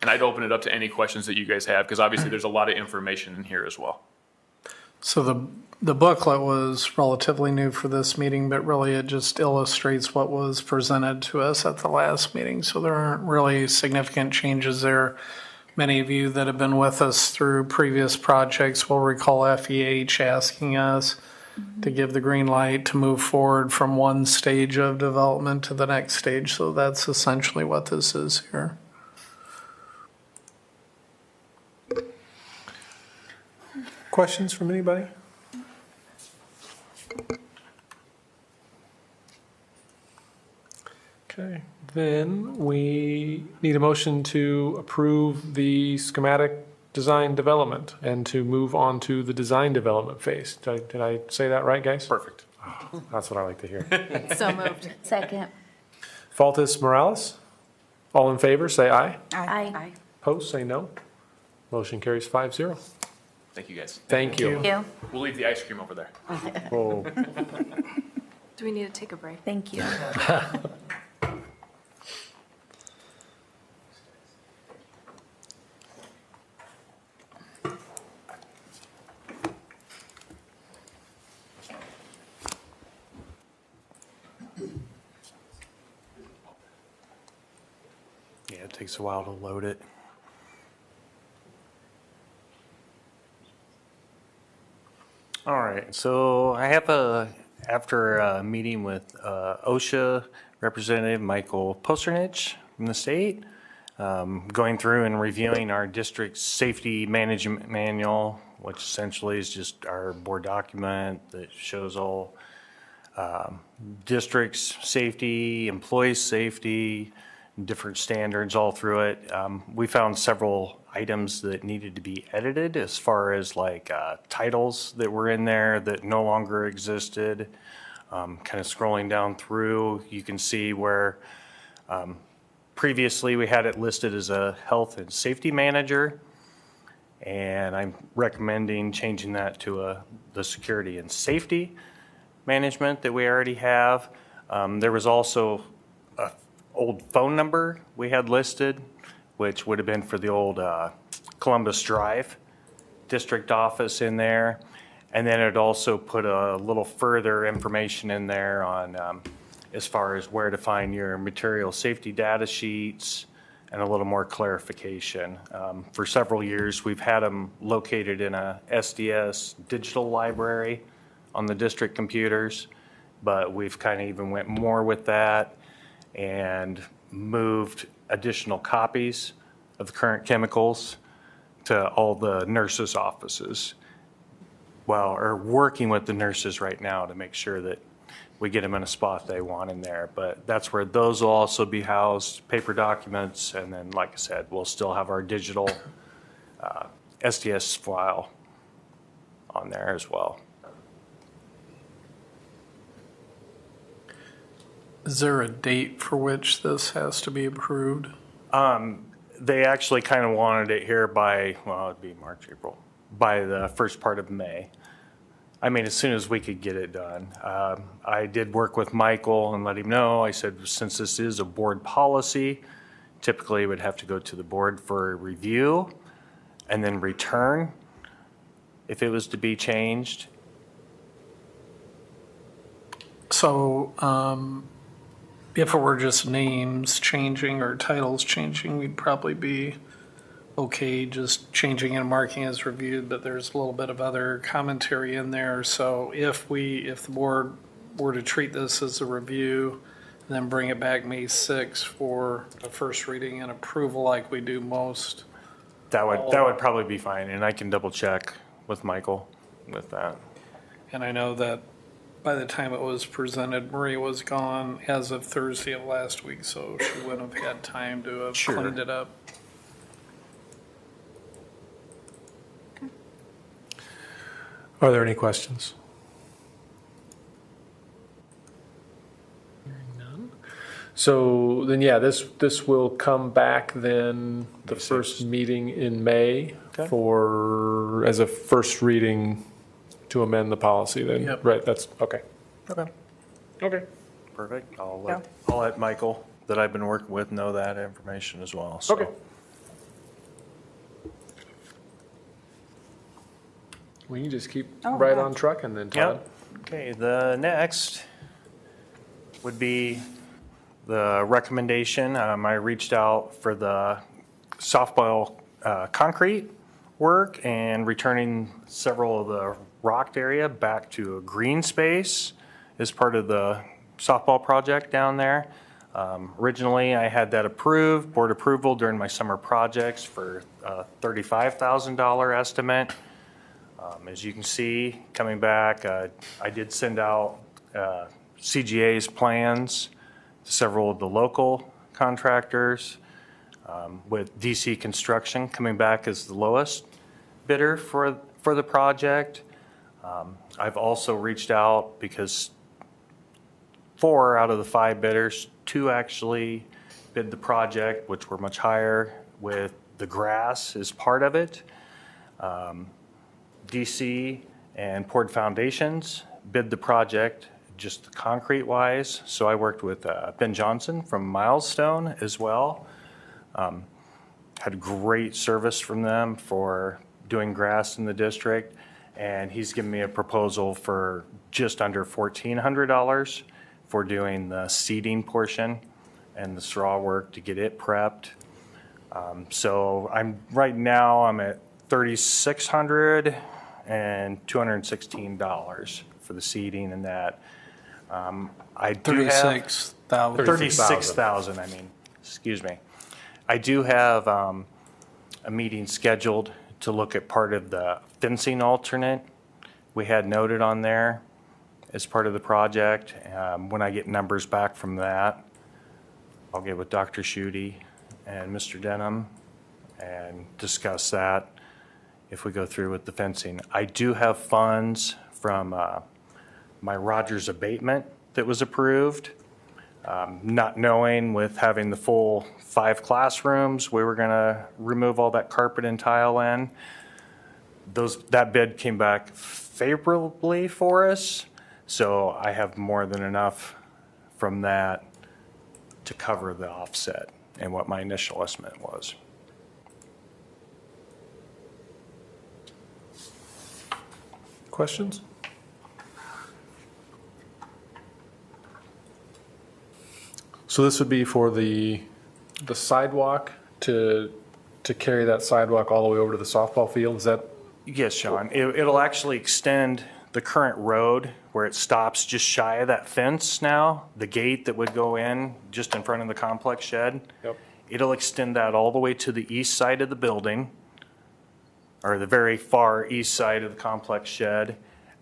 And I'd open it up to any questions that you guys have, because obviously there's a lot of information in here as well. So the booklet was relatively new for this meeting, but really it just illustrates what was presented to us at the last meeting. So there aren't really significant changes there. Many of you that have been with us through previous projects will recall FEH asking us to give the green light to move forward from one stage of development to the next stage. So that's essentially what this is here. Questions from anybody? Okay, then we need a motion to approve the schematic design development and to move on to the design development phase. Did I say that right, guys? Perfect. Oh, that's what I like to hear. So moved. Second. Faltis Morales, all in favor, say aye. Aye. Opposed, say no. Motion carries 5-0. Thank you, guys. Thank you. Thank you. We'll leave the ice cream over there. Oh. Do we need to take a break? Thank you. Yeah, it takes a while to load it. All right, so I have after a meeting with OSHA Representative Michael Posternich from the state, going through and reviewing our district's safety management manual, which essentially is just our board document that shows all district's safety, employees' safety, different standards all through it. We found several items that needed to be edited as far as like titles that were in there that no longer existed. Kind of scrolling down through, you can see where previously we had it listed as a health and safety manager, and I'm recommending changing that to the security and safety management that we already have. There was also a old phone number we had listed, which would have been for the old Columbus Drive district office in there. And then it also put a little further information in there on as far as where to find your material safety data sheets and a little more clarification. For several years, we've had them located in a SDS digital library on the district computers, but we've kind of even went more with that and moved additional copies of the current chemicals to all the nurses' offices. Well, or working with the nurses right now to make sure that we get them in a spot they want in there. But that's where those will also be housed, paper documents, and then, like I said, we'll still have our digital SDS file on there as well. Is there a date for which this has to be approved? They actually kind of wanted it here by, well, it'd be March, April, by the first part of May. I mean, as soon as we could get it done. I did work with Michael and let him know. I said, since this is a board policy, typically it would have to go to the board for review and then return if it was to be changed. So if it were just names changing or titles changing, we'd probably be okay just changing and marking as reviewed, but there's a little bit of other commentary in there. So if the board were to treat this as a review and then bring it back May 6th for a first reading and approval like we do most. That would probably be fine, and I can double check with Michael with that. And I know that by the time it was presented, Maria was gone as of Thursday of last week, so she wouldn't have had time to have cleaned it up. Are there any questions? Hearing none. So then, yeah, this will come back then the first meeting in May for, as a first reading to amend the policy then. Yep. Right, that's, okay. Okay. Okay. Perfect. I'll let Michael that I've been working with know that information as well. So. Okay. We can just keep right on trucking then, Todd. Yep. Okay, the next would be the recommendation. I reached out for the softball concrete work and returning several of the rocked area back to a green space as part of the softball project down there. Originally, I had that approved, board approval during my summer projects for a $35,000 estimate. As you can see, coming back, I did send out CGA's plans to several of the local contractors, with DC Construction coming back as the lowest bidder for the project. I've also reached out because 4 out of the 5 bidders, 2 actually bid the project, which were much higher with the grass as part of it. DC and Poured Foundations bid the project just concrete wise. So I worked with Ben Johnson from Milestone as well. Had great service from them for doing grass in the district. And he's given me a proposal for just under $1,400 for doing the seeding portion and the straw work to get it prepped. So right now I'm at $3,600 and $216 for the seeding and that. I do have 36,000. I mean, excuse me. I do have a meeting scheduled to look at part of the fencing alternate we had noted on there as part of the project. When I get numbers back from that, I'll get with Dr. Schutte and Mr. Denham and discuss that if we go through with the fencing. I do have funds from my Rogers abatement that was approved. Not knowing with having the full 5 classrooms, we were going to remove all that carpet and tile in. That bid came back favorably for us, so I have more than enough from that to cover the offset and what my initial estimate was. Questions? So this would be for the sidewalk to carry that sidewalk all the way over to the softball field? Is that? Yes, Sean. It'll actually extend the current road where it stops just shy of that fence now, the gate that would go in just in front of the complex shed. Yep. It'll extend that all the way to the east side of the building, or the very far east side of the complex shed.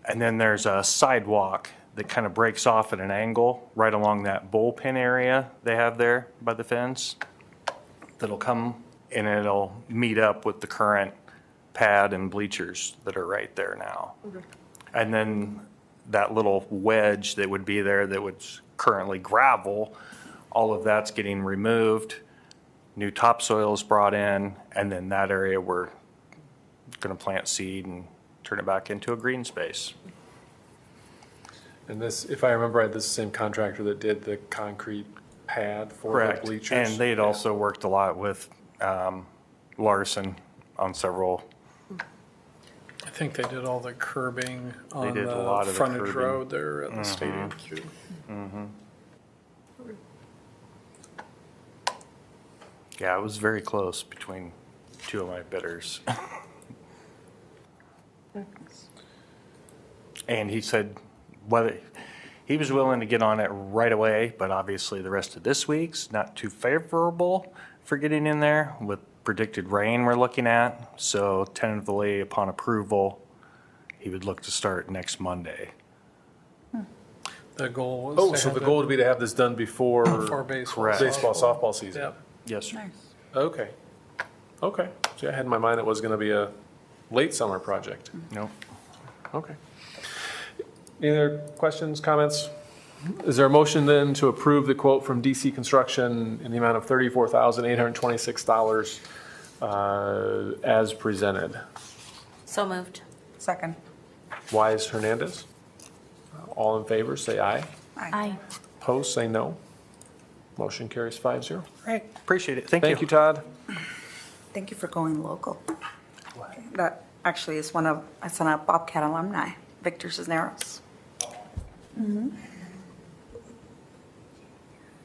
And then there's a sidewalk that kind of breaks off at an angle right along that bullpen area they have there by the fence. That'll come and it'll meet up with the current pad and bleachers that are right there now. Okay. And then that little wedge that would be there that was currently gravel, all of that's getting removed. New topsoil is brought in, and then that area we're going to plant seed and turn it back into a green space. And this, if I remember right, this is the same contractor that did the concrete pad for Correct. the bleachers? And they'd also worked a lot with Larson on several. I think they did all the curbing on did a lot the of the frontage curbing. road there at the stadium too. Mm-hmm. Yeah, it was very close between 2 of my bidders. And he said whether he was willing to get on it right away, but obviously the rest of this week's not too favorable for getting in there with predicted rain we're looking at. So tentatively upon approval, he would look to start next Monday. The goal was. Oh, to so have the goal would be to have this done before baseball, softball season? Yep. Yes, sir. Okay. Okay. See, I had in my mind it was going to be a late summer project. Nope. Okay. Any other questions, comments? Is there a motion then to approve the quote from DC Construction in the amount of $34,826 as presented? So moved. Second. Wise, Hernandez? All in favor, say aye. Aye. Opposed, say no. Motion carries 5-0. Great. Appreciate it. Thank you, Todd. Thank you for going local. That actually is one of Bobcat alumni, Victor Cisneros. Mm-hmm.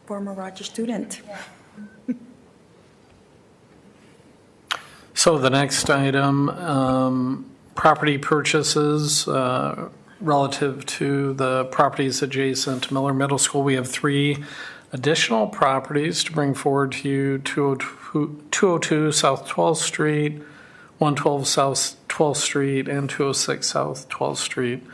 Former Rogers student. So the next item property purchases relative to the properties adjacent to Miller Middle School. We have 3 additional properties to bring forward to you: 202 South 12th Street, 112 South 12th Street, and 206 South 12th Street.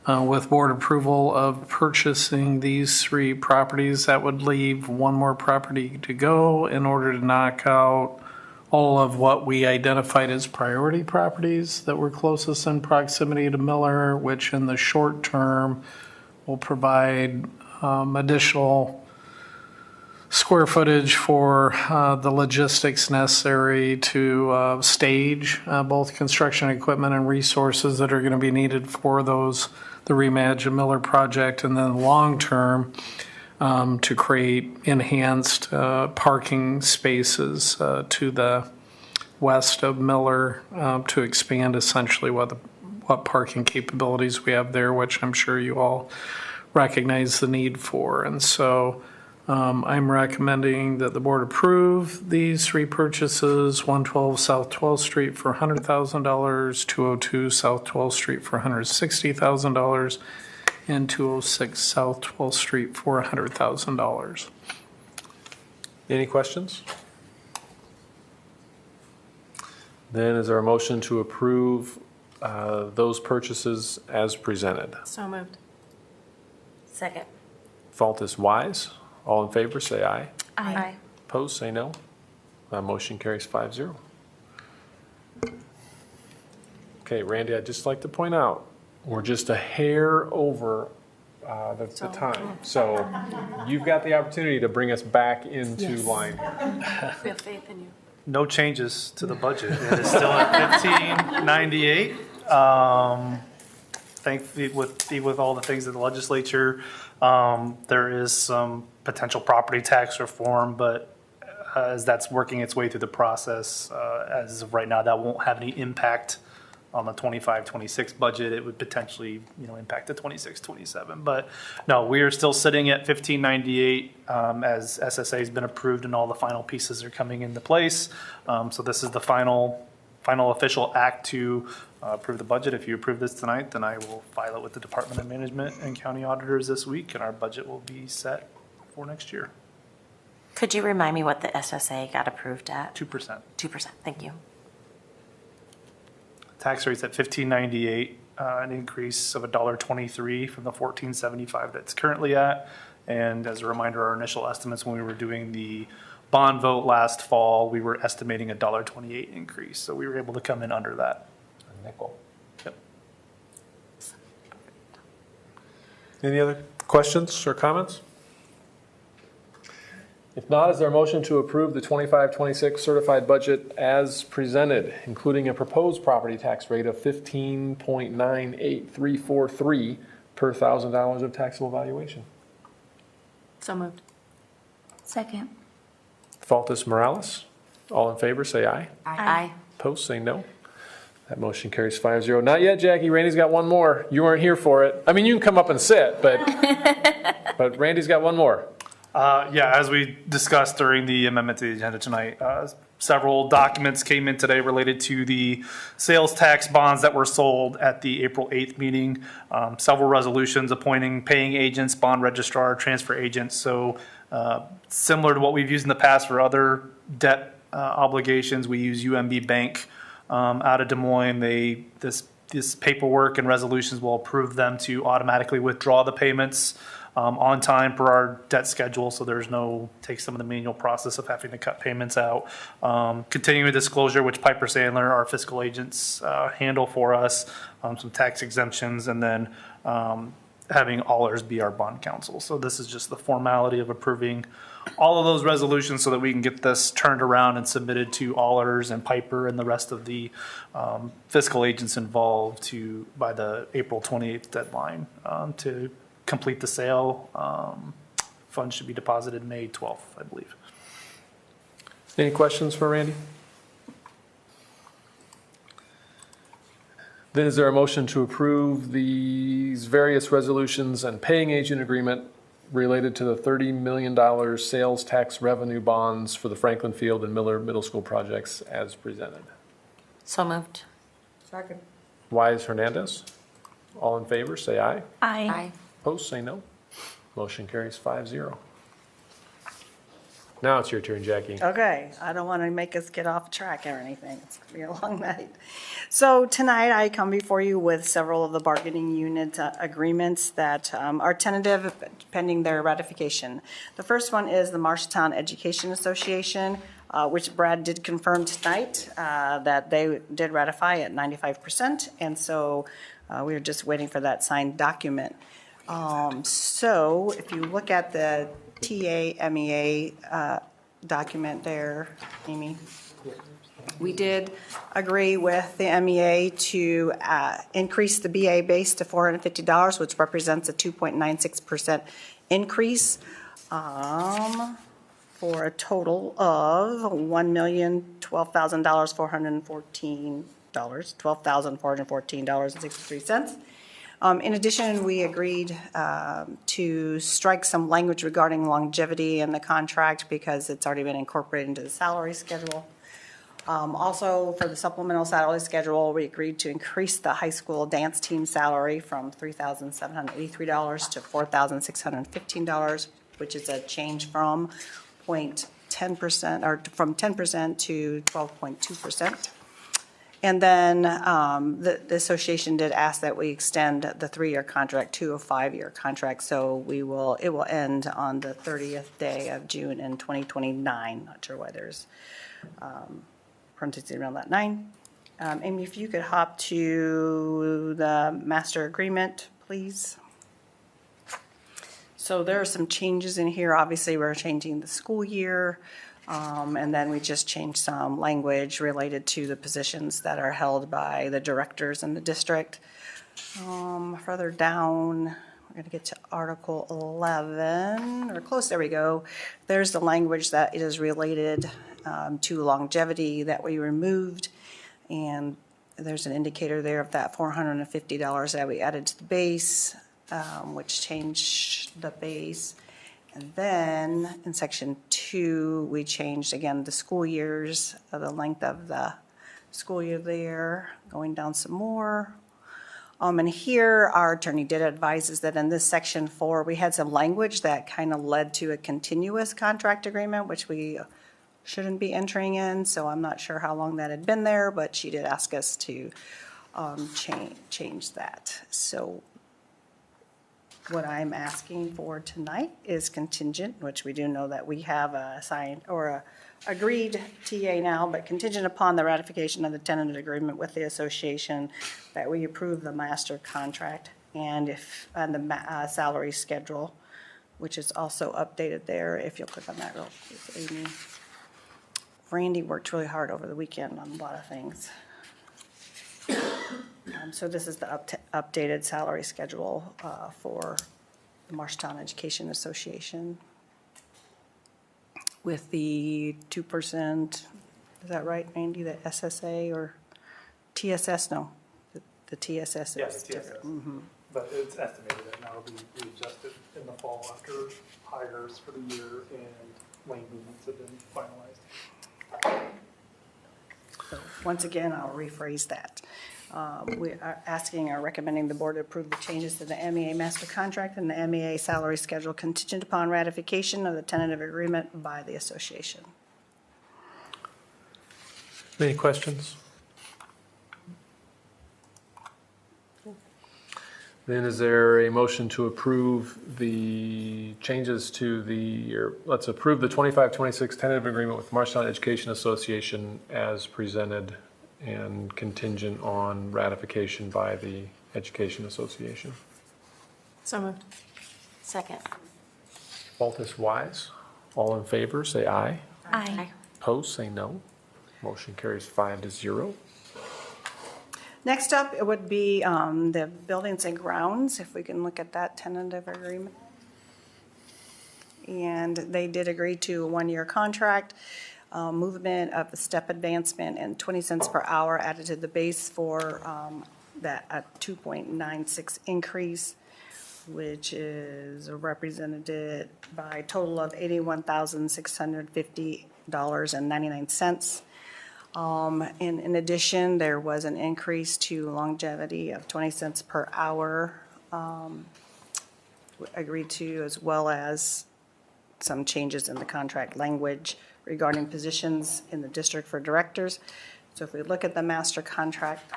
With board approval of purchasing these 3 properties, that would leave 1 more property to go in order to knock out all of what we identified as priority properties that were closest in proximity to Miller, which in the short term will provide additional square footage for the logistics necessary to stage both construction equipment and resources that are going to be needed for the Reimagine Miller project, and then long term to create enhanced parking spaces to the west of Miller to expand essentially what parking capabilities we have there, which I'm sure you all recognize the need for. And so I'm recommending that the board approve these 3 purchases: 112 South 12th Street for $100,000, 202 South 12th Street for $160,000, and 206 South 12th Street for $100,000. Any questions? Then is there a motion to approve those purchases as presented? So moved. Second. Faultus Wise. All in favor, say aye. Aye. Opposed, say no. Motion carries 5-0. Okay, Randy, I'd just like to point out, we're just a hair over the time. So you've got the opportunity to bring us back into line. We have faith in you. No changes to the budget. It is still at 1598. Thankfully, with all the things in the legislature, there is some potential property tax reform, but as that's working its way through the process, as of right now, that won't have any impact on the 25-26 budget. It would potentially, impact the 26-27. But no, we are still sitting at 1598 as SSA has been approved and all the final pieces are coming into place. So this is the final official act to approve the budget. If you approve this tonight, then I will file it with the Department of Management and county auditors this week, and our budget will be set for next year. Could you remind me what the SSA got approved at? 2%. 2%, thank you. Tax rate's at 1598, an increase of $1.23 from the 1475 that's currently at. And as a reminder, our initial estimates when we were doing the bond vote last fall, we were estimating a $1.28 increase. So we were able to come in under that. A nickel. Yep. Any other questions or comments? If not, is there a motion to approve the 25-26 certified budget as presented, including a proposed property tax rate of 15.98343 per $1,000 of taxable valuation? So moved. Second. Faultus Morales. All in favor, say aye. Aye. Opposed, say no. That motion carries 5-0. Not yet, Jackie. Randy's got one more. You weren't here for it. I mean, you can come up and sit, but Randy's got one more. As we discussed during the amendment to the agenda tonight, several documents came in today related to the sales tax bonds that were sold at the April 8th meeting. Several resolutions appointing paying agents, bond registrar, transfer agents. So similar to what we've used in the past for other debt obligations, we use UMB Bank out of Des Moines. This paperwork and resolutions will approve them to automatically withdraw the payments on time per our debt schedule, so there's take some of the manual process of having to cut payments out. Continuing disclosure, which Piper Sandler, our fiscal agents, handle for us, some tax exemptions, and then having Allers be our bond counsel. So this is just the formality of approving all of those resolutions so that we can get this turned around and submitted to Allers and Piper and the rest of the fiscal agents involved by the April 28th deadline to complete the sale. Funds should be deposited May 12th, I believe. Any questions for Randy? Then is there a motion to approve these various resolutions and paying agent agreement related to the $30 million sales tax revenue bonds for the Franklin Field and Miller Middle School projects as presented? So moved. Second. Wise, Hernandez. All in favor, say aye. Aye. Opposed, say no. Motion carries 5-0. Now it's your turn, Jackie. Okay, I don't want to make us get off track or anything. It's going to be a long night. So tonight I come before you with several of the bargaining unit agreements that are tentative pending their ratification. The first one is the Marshalltown Education Association, which Brad did confirm tonight that they did ratify at 95%. And so we're just waiting for that signed document. So if you look at the TAMEA document there, Amy, we did agree with the MEA to increase the BA base to $450, which represents a 2.96% increase for a total of $1,012,414.63. In addition, we agreed to strike some language regarding longevity in the contract because it's already been incorporated into the salary schedule. Also, for the supplemental salary schedule, we agreed to increase the high school dance team salary from $3,783 to $4,615, which is a change from 0.10% or from 10% to 12.2%. And then the association did ask that we extend the 3-year contract to a 5-year contract. So it will end on the 30th day of June in 2029. Not sure why there's parentheses around that 9. Amy, if you could hop to the master agreement, please. So there are some changes in here. Obviously, we're changing the school year. And then we just changed some language related to the positions that are held by the directors in the district. Further down, we're going to get to Article 11, or close, there we go. There's the language that it is related to longevity that we removed. And there's an indicator there of that $450 that we added to the base, which changed the base. And then in section 2, we changed again the school years, the length of the school year there, going down some more. And here our attorney did advise us that in this section 4, we had some language that kind of led to a continuous contract agreement, which we shouldn't be entering in. So I'm not sure how long that had been there, but she did ask us to change that. So what I'm asking for tonight is contingent, which we do know that we have a signed or a agreed TA now, but contingent upon the ratification of the tentative agreement with the association that we approve the master contract and the salary schedule, which is also updated there. If you'll click on that real quick, Amy. Randy worked really hard over the weekend on a lot of things. So this is the updated salary schedule for the Marshalltown Education Association with the 2%, is that right, Randy, the SSA or TSS? No, the TSS Yeah, is the TSS. different. Mm-hmm. But it's estimated that now it'll be readjusted in the fall after hires for the year and lane movements have been finalized. So once again, I'll rephrase that. We are asking or recommending the board to approve the changes to the MEA master contract and the MEA salary schedule contingent upon ratification of the tentative agreement by the association. Any questions? Then is there a motion to approve the changes to let's approve the 25-26 tentative agreement with Marshalltown Education Association as presented and contingent on ratification by the Education Association? So moved. Second. Baltus, Wise. All in favor, say aye. Aye. Opposed, say no. Motion carries 5-0. Next up, it would be the buildings and grounds, if we can look at that tentative agreement. And they did agree to a 1-year contract, movement of the step advancement and 20 cents per hour added to the base for that a 2.96 increase, which is represented by a total of $81,650.99. In addition, there was an increase to longevity of 20 cents per hour agreed to, as well as some changes in the contract language regarding positions in the district for directors. So if we look at the master contract,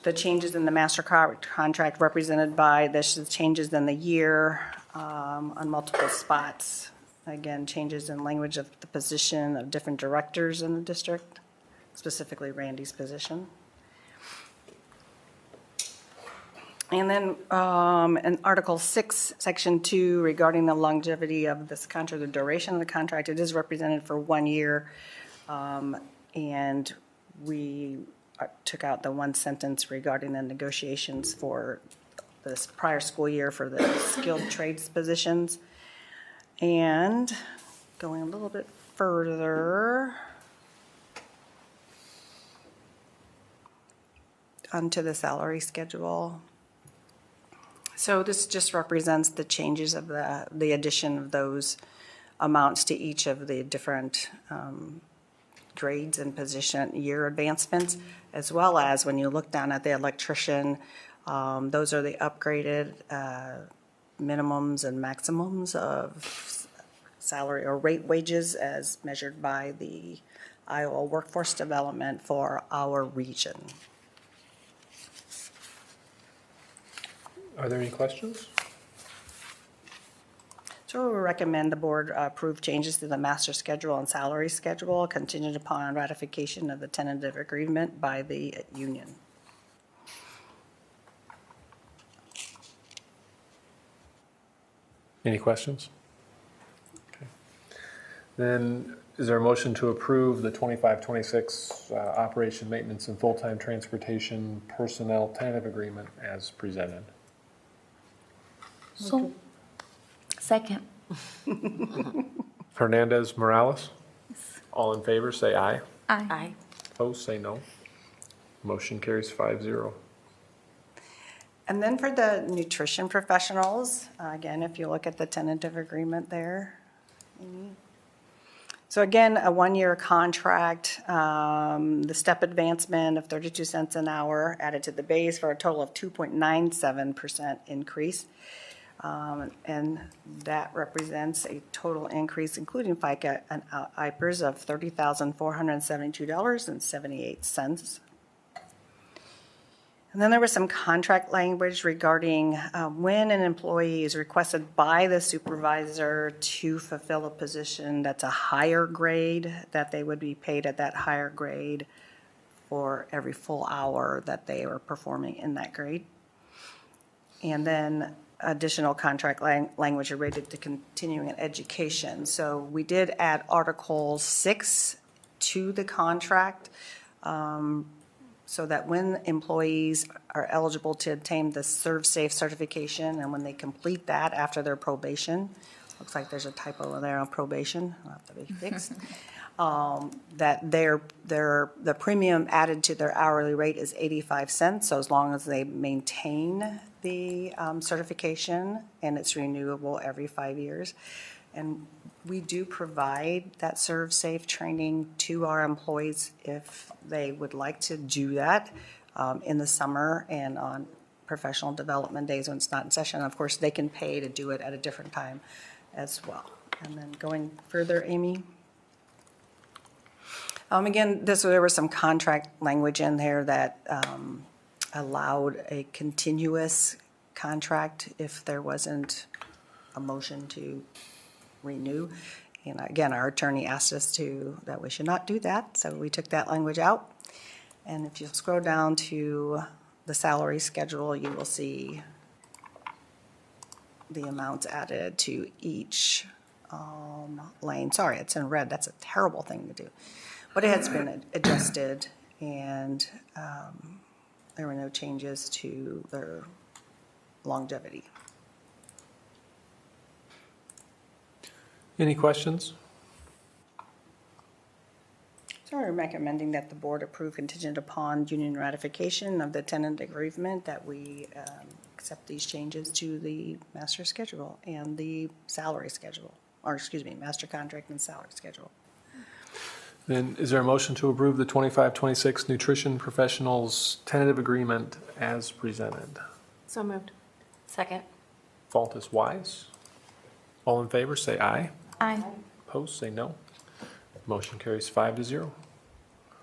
the changes in the master contract represented by the changes in the year on multiple spots. Again, changes in language of the position of different directors in the district, specifically Randy's position. And then in Article 6, Section 2, regarding the longevity of this contract, the duration of the contract, it is represented for 1 year. And we took out the one sentence regarding the negotiations for this prior school year for the skilled trades positions. And going a little bit further onto the salary schedule. So this just represents the changes of the addition of those amounts to each of the different grades and position year advancements, as well as when you look down at the electrician, those are the upgraded minimums and maximums of salary or rate wages as measured by the Iowa Workforce Development for our region. Are there any questions? So we recommend the board approve changes to the master schedule and salary schedule contingent upon ratification of the tentative agreement by the union. Any questions? Okay. Then is there a motion to approve the 25-26 operation, maintenance, and full-time transportation personnel tentative agreement as presented? So, second. Hernandez, Morales? All in favor, say aye. Aye. Aye. Opposed, say no. Motion carries 5-0. And then for the nutrition professionals, again, if you look at the tentative agreement there. So again, a 1-year contract, the step advancement of 32 cents an hour added to the base for a total of 2.97% increase. And that represents a total increase, including FICA and IPERS, of $30,472.78. And then there was some contract language regarding when an employee is requested by the supervisor to fulfill a position that's a higher grade, that they would be paid at that higher grade for every full hour that they were performing in that grade. And then additional contract language related to continuing education. So we did add Article 6 to the contract, so that when employees are eligible to obtain the ServSafe certification, and when they complete that after their probation, looks like there's a typo there on probation, it'll have to be fixed, that the premium added to their hourly rate is 85 cents, so as long as they maintain the certification, and it's renewable every 5 years. And we do provide that ServSafe training to our employees if they would like to do that in the summer and on professional development days when it's not in session. Of course, they can pay to do it at a different time as well. And then going further, Amy. Again, there was some contract language in there that allowed a continuous contract if there wasn't a motion to renew. And again, our attorney asked us that we should not do that, so we took that language out. And if you scroll down to the salary schedule, you will see the amounts added to each lane. Sorry, it's in red. That's a terrible thing to do. But it has been adjusted, and there were no changes to their longevity. Any questions? So we're recommending that the board approve contingent upon union ratification of the tenant agreement that we accept these changes to the master schedule and the salary schedule, or excuse me, master contract and salary schedule. Then is there a motion to approve the 25-26 nutrition professionals tentative agreement as presented? So moved. Second. Faltus, Wise. All in favor, say aye. Aye. Opposed, say no. Motion carries 5-0.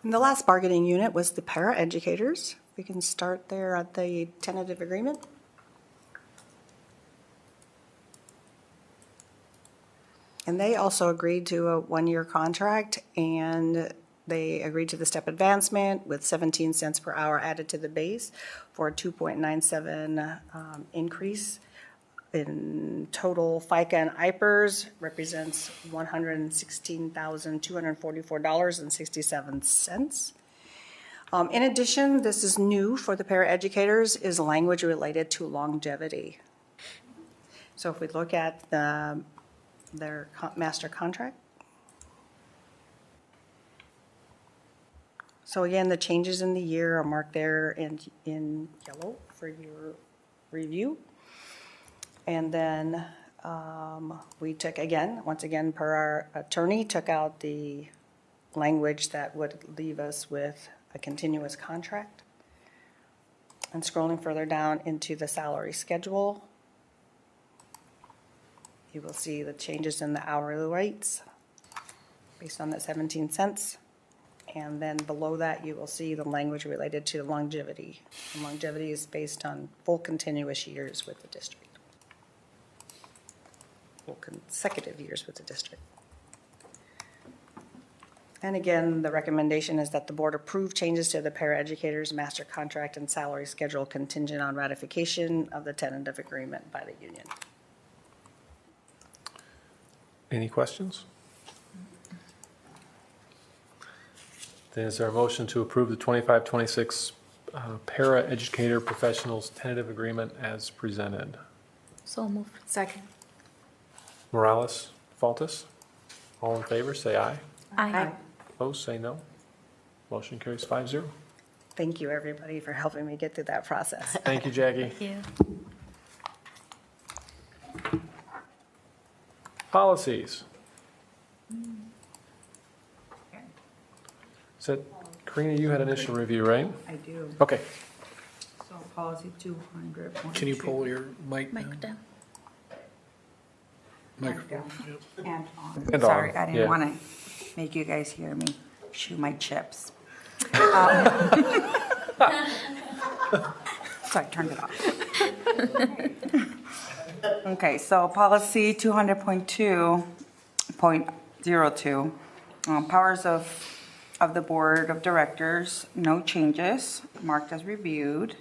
And the last bargaining unit was the paraeducators. We can start there at the tentative agreement. And they also agreed to a one-year contract, and they agreed to the step advancement with 17 cents per hour added to the base for a 2.97 increase. In total, FICA and IPERS represents $116,244.67. In addition, this is new for the paraeducators, is language related to longevity. So if we look at their master contract. So again, the changes in the year are marked there in yellow for your review. And then we took, once again, per our attorney, took out the language that would leave us with a continuous contract. And scrolling further down into the salary schedule, you will see the changes in the hourly rates based on that 17 cents. And then below that, you will see the language related to longevity. And longevity is based on full continuous years with the district. Full consecutive years with the district. And again, the recommendation is that the board approve changes to the paraeducators' master contract and salary schedule contingent on ratification of the tentative agreement by the union. Any questions? Then is there a motion to approve the 25-26 paraeducator professionals tentative agreement as presented? So moved. Second. Morales, Faltus, all in favor, say aye. Aye. Opposed, say no. Motion carries 5-0. Thank you, everybody, for helping me get through that process. Thank you, Jackie. Thank you. Policies. So, Karina, you had initial review, right? I do. Okay. So policy 200. Can you pull your mic down? down? Microphone. And on. And Sorry, on, I didn't yeah. want to make you guys hear me chew my chips. So I turned it off. Okay, so policy 200.2.02, powers of the board of directors, no changes, marked as reviewed.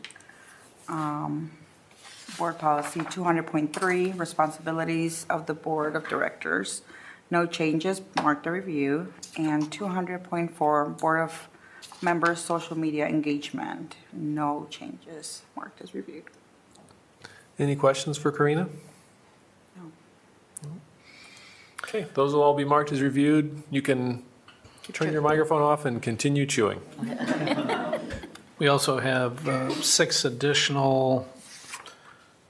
Board policy 200.3, responsibilities of the board of directors, no changes, marked as review. And 200.4, board of members, social media engagement, no changes, marked as reviewed. Any questions for Karina? No. Okay, those will all be marked as reviewed. You can turn your microphone off and continue chewing. We also have 6 additional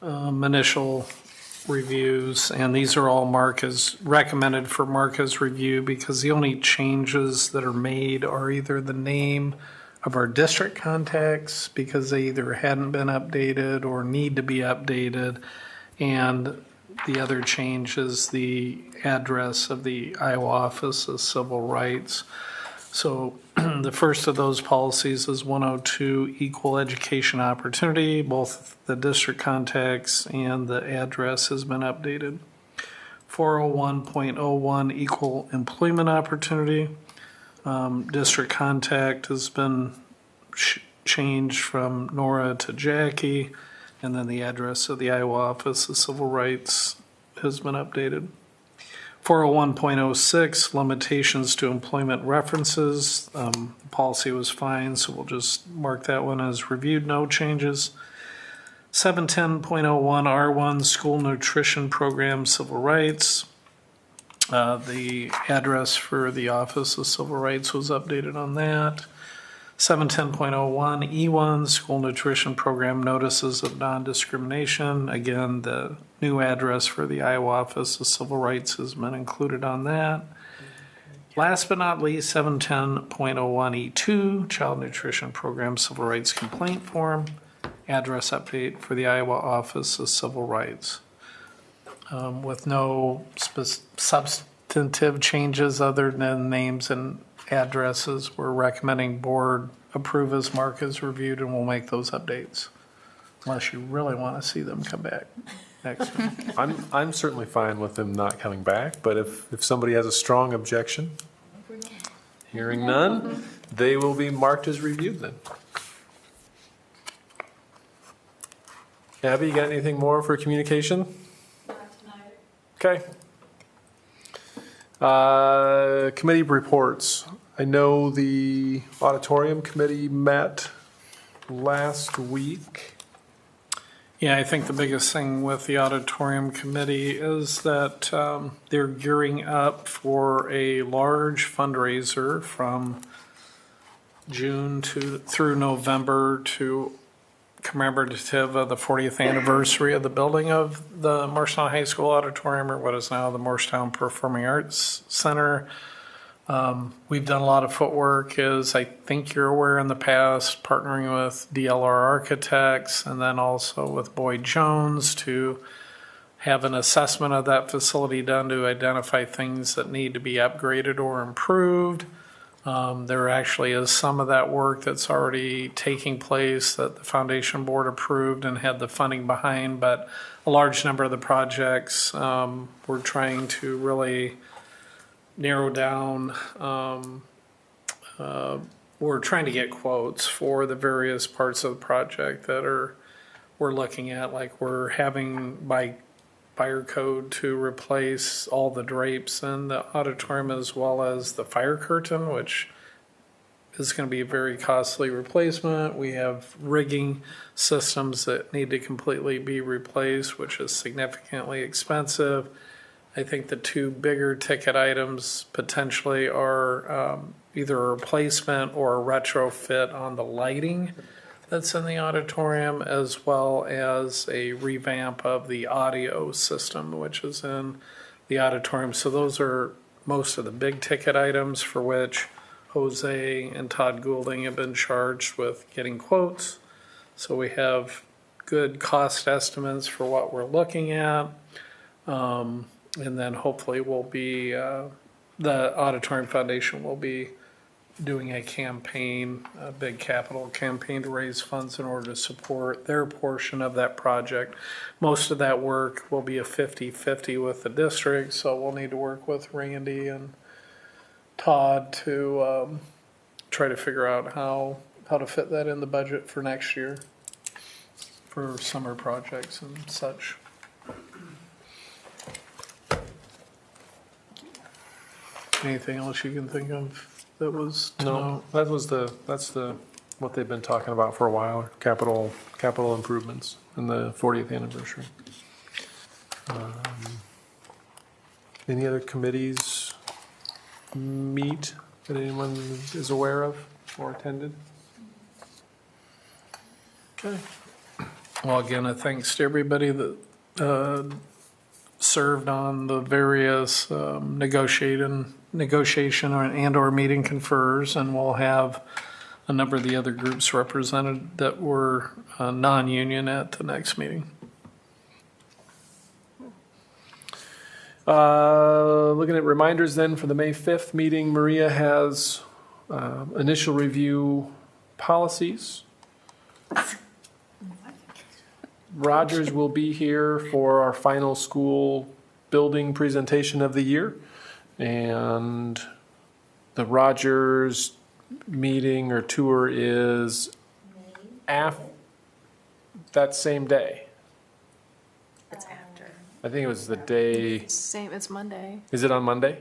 initial reviews, and these are all recommended for mark as review because the only changes that are made are either the name of our district contacts because they either hadn't been updated or need to be updated, and the other change is the address of the Iowa Office of Civil Rights. So the first of those policies is 102, equal education opportunity. Both the district contacts and the address has been updated. 401.01, equal employment opportunity. District contact has been changed from Nora to Jackie, and then the address of the Iowa Office of Civil Rights has been updated. 401.06, limitations to employment references. The policy was fine, so we'll just mark that one as reviewed, no changes. 710.01, R1, school nutrition program, civil rights. The address for the Office of Civil Rights was updated on that. 710.01 E1 School Nutrition Program Notices of Non-Discrimination. Again, the new address for the Iowa Office of Civil Rights has been included on that. Last but not least, 710.01 E2 Child Nutrition Program Civil Rights Complaint Form. Address update for the Iowa Office of Civil Rights. With no substantive changes other than names and addresses, we're recommending board approve as marked as reviewed, and we'll make those updates. Unless you really want to see them come back next week. I'm certainly fine with them not coming back, but if somebody has a strong objection, hearing none, they will be marked as reviewed then. Abby, you got anything more for communication? Okay. Committee reports. I know the auditorium committee met last week. Yeah, I think the biggest thing with the auditorium committee is that they're gearing up for a large fundraiser from June through November to commemorative of the 40th anniversary of the building of the Morristown High School Auditorium, or what is now the Morristown Performing Arts Center. We've done a lot of footwork, as I think you're aware, in the past, partnering with DLR Architects and then also with Boyd Jones to have an assessment of that facility done to identify things that need to be upgraded or improved. There actually is some of that work that's already taking place that the foundation board approved and had the funding behind, but a large number of the projects we're trying to really narrow down. We're trying to get quotes for the various parts of the project that we're looking at, like we're having by fire code to replace all the drapes in the auditorium as well as the fire curtain, which is going to be a very costly replacement. We have rigging systems that need to completely be replaced, which is significantly expensive. I think the two bigger ticket items potentially are either a replacement or a retrofit on the lighting that's in the auditorium, as well as a revamp of the audio system, which is in the auditorium. So those are most of the big ticket items for which Jose and Todd Goulding have been charged with getting quotes. So we have good cost estimates for what we're looking at. And then hopefully we'll be, the Auditorium Foundation will be doing a campaign, a big capital campaign to raise funds in order to support their portion of that project. Most of that work will be a 50-50 with the district, so we'll need to work with Randy and Todd to try to figure out how to fit that in the budget for next year for summer projects and such. Anything else you can think of that was No, that's what they've been talking about for a while, capital improvements in the 40th anniversary. Any other committees meet that anyone is aware of or attended? Okay. Well, again, a thanks to everybody that served on the various negotiation and/or meeting confers, and we'll have a number of the other groups represented that were non-union at the next meeting. Looking at reminders then for the May 5th meeting, Maria has initial review policies. Rogers will be here for our final school building presentation of the year. And the Rogers meeting or tour is that same day. It's after. I think it was the day. Same, it's Monday. Is it on Monday?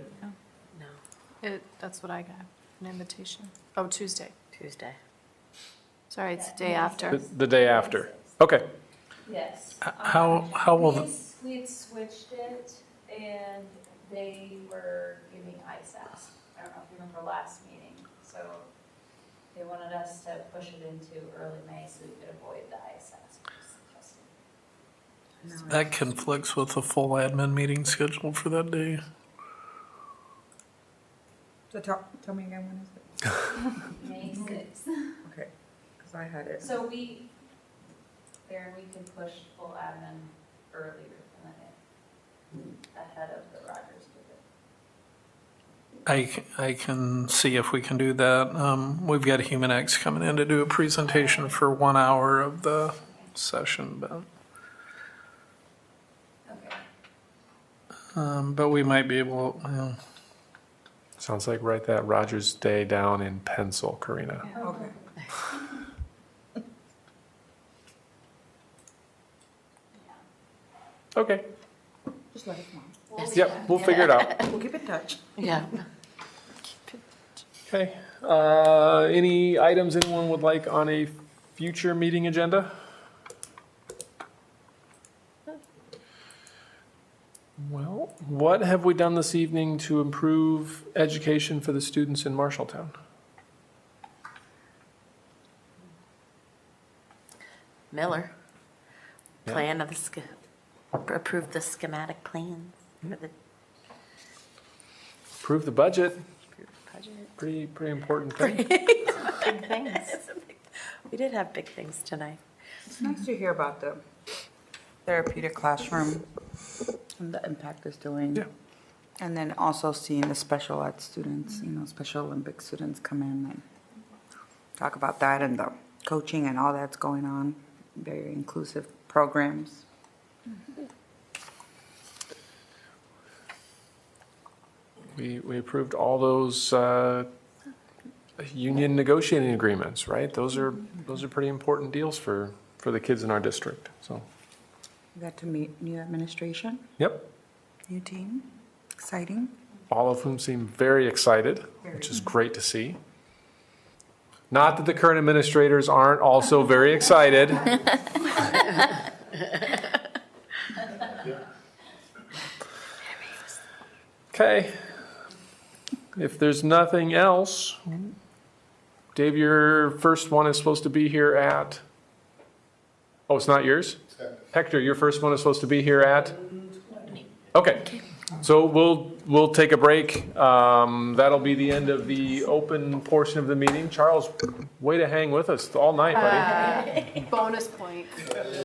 No. That's what I got, an invitation. Oh, Tuesday. Tuesday. Sorry, it's the day after. The day after. Okay. Yes. How will we had switched it, and they were giving ISAS. I don't know if you remember last meeting. So They wanted us to push it into early May so we could avoid the ISS. That conflicts with the full admin meeting scheduled for that day. So tell me again, when is it? May 6th. Okay, because I had it. So we could push full admin earlier than it, ahead of the Rogers visit. I can see if we can do that. We've got Human X coming in to do a presentation for 1 hour of the session, but we might be able, Sounds like write that Rogers Day down in pencil, Karina. Okay. Okay. Just let us know. Yep, we'll figure it out. We'll keep in touch. Yeah. Okay. Any items anyone would like on a future meeting agenda? Well, what have we done this evening to improve education for the students in Marshalltown? Miller. Yeah. Plan of the, approved the schematic plans for the Improve the budget. budget. Pretty important thing. Big things. We did have big things tonight. It's nice to hear about the therapeutic classroom and the impact it's doing. Yeah. And then also seeing the special ed students, Special Olympic students come in and talk about that and the coaching and all that's going on. Very inclusive programs. We approved all those union negotiating agreements, right? Those are pretty important deals for the kids in our district, so. We got to meet new administration, Yep. new team, exciting. All of whom seem very excited, which is great to see. Not that the current administrators aren't also very excited. Okay. If there's nothing else, Dave, your first one is supposed to be here at, oh, it's not yours? Hector, your first one is supposed to be here at? Okay. So we'll take a break. That'll be the end of the open portion of the meeting. Charles, way to hang with us all night, buddy. Bonus point.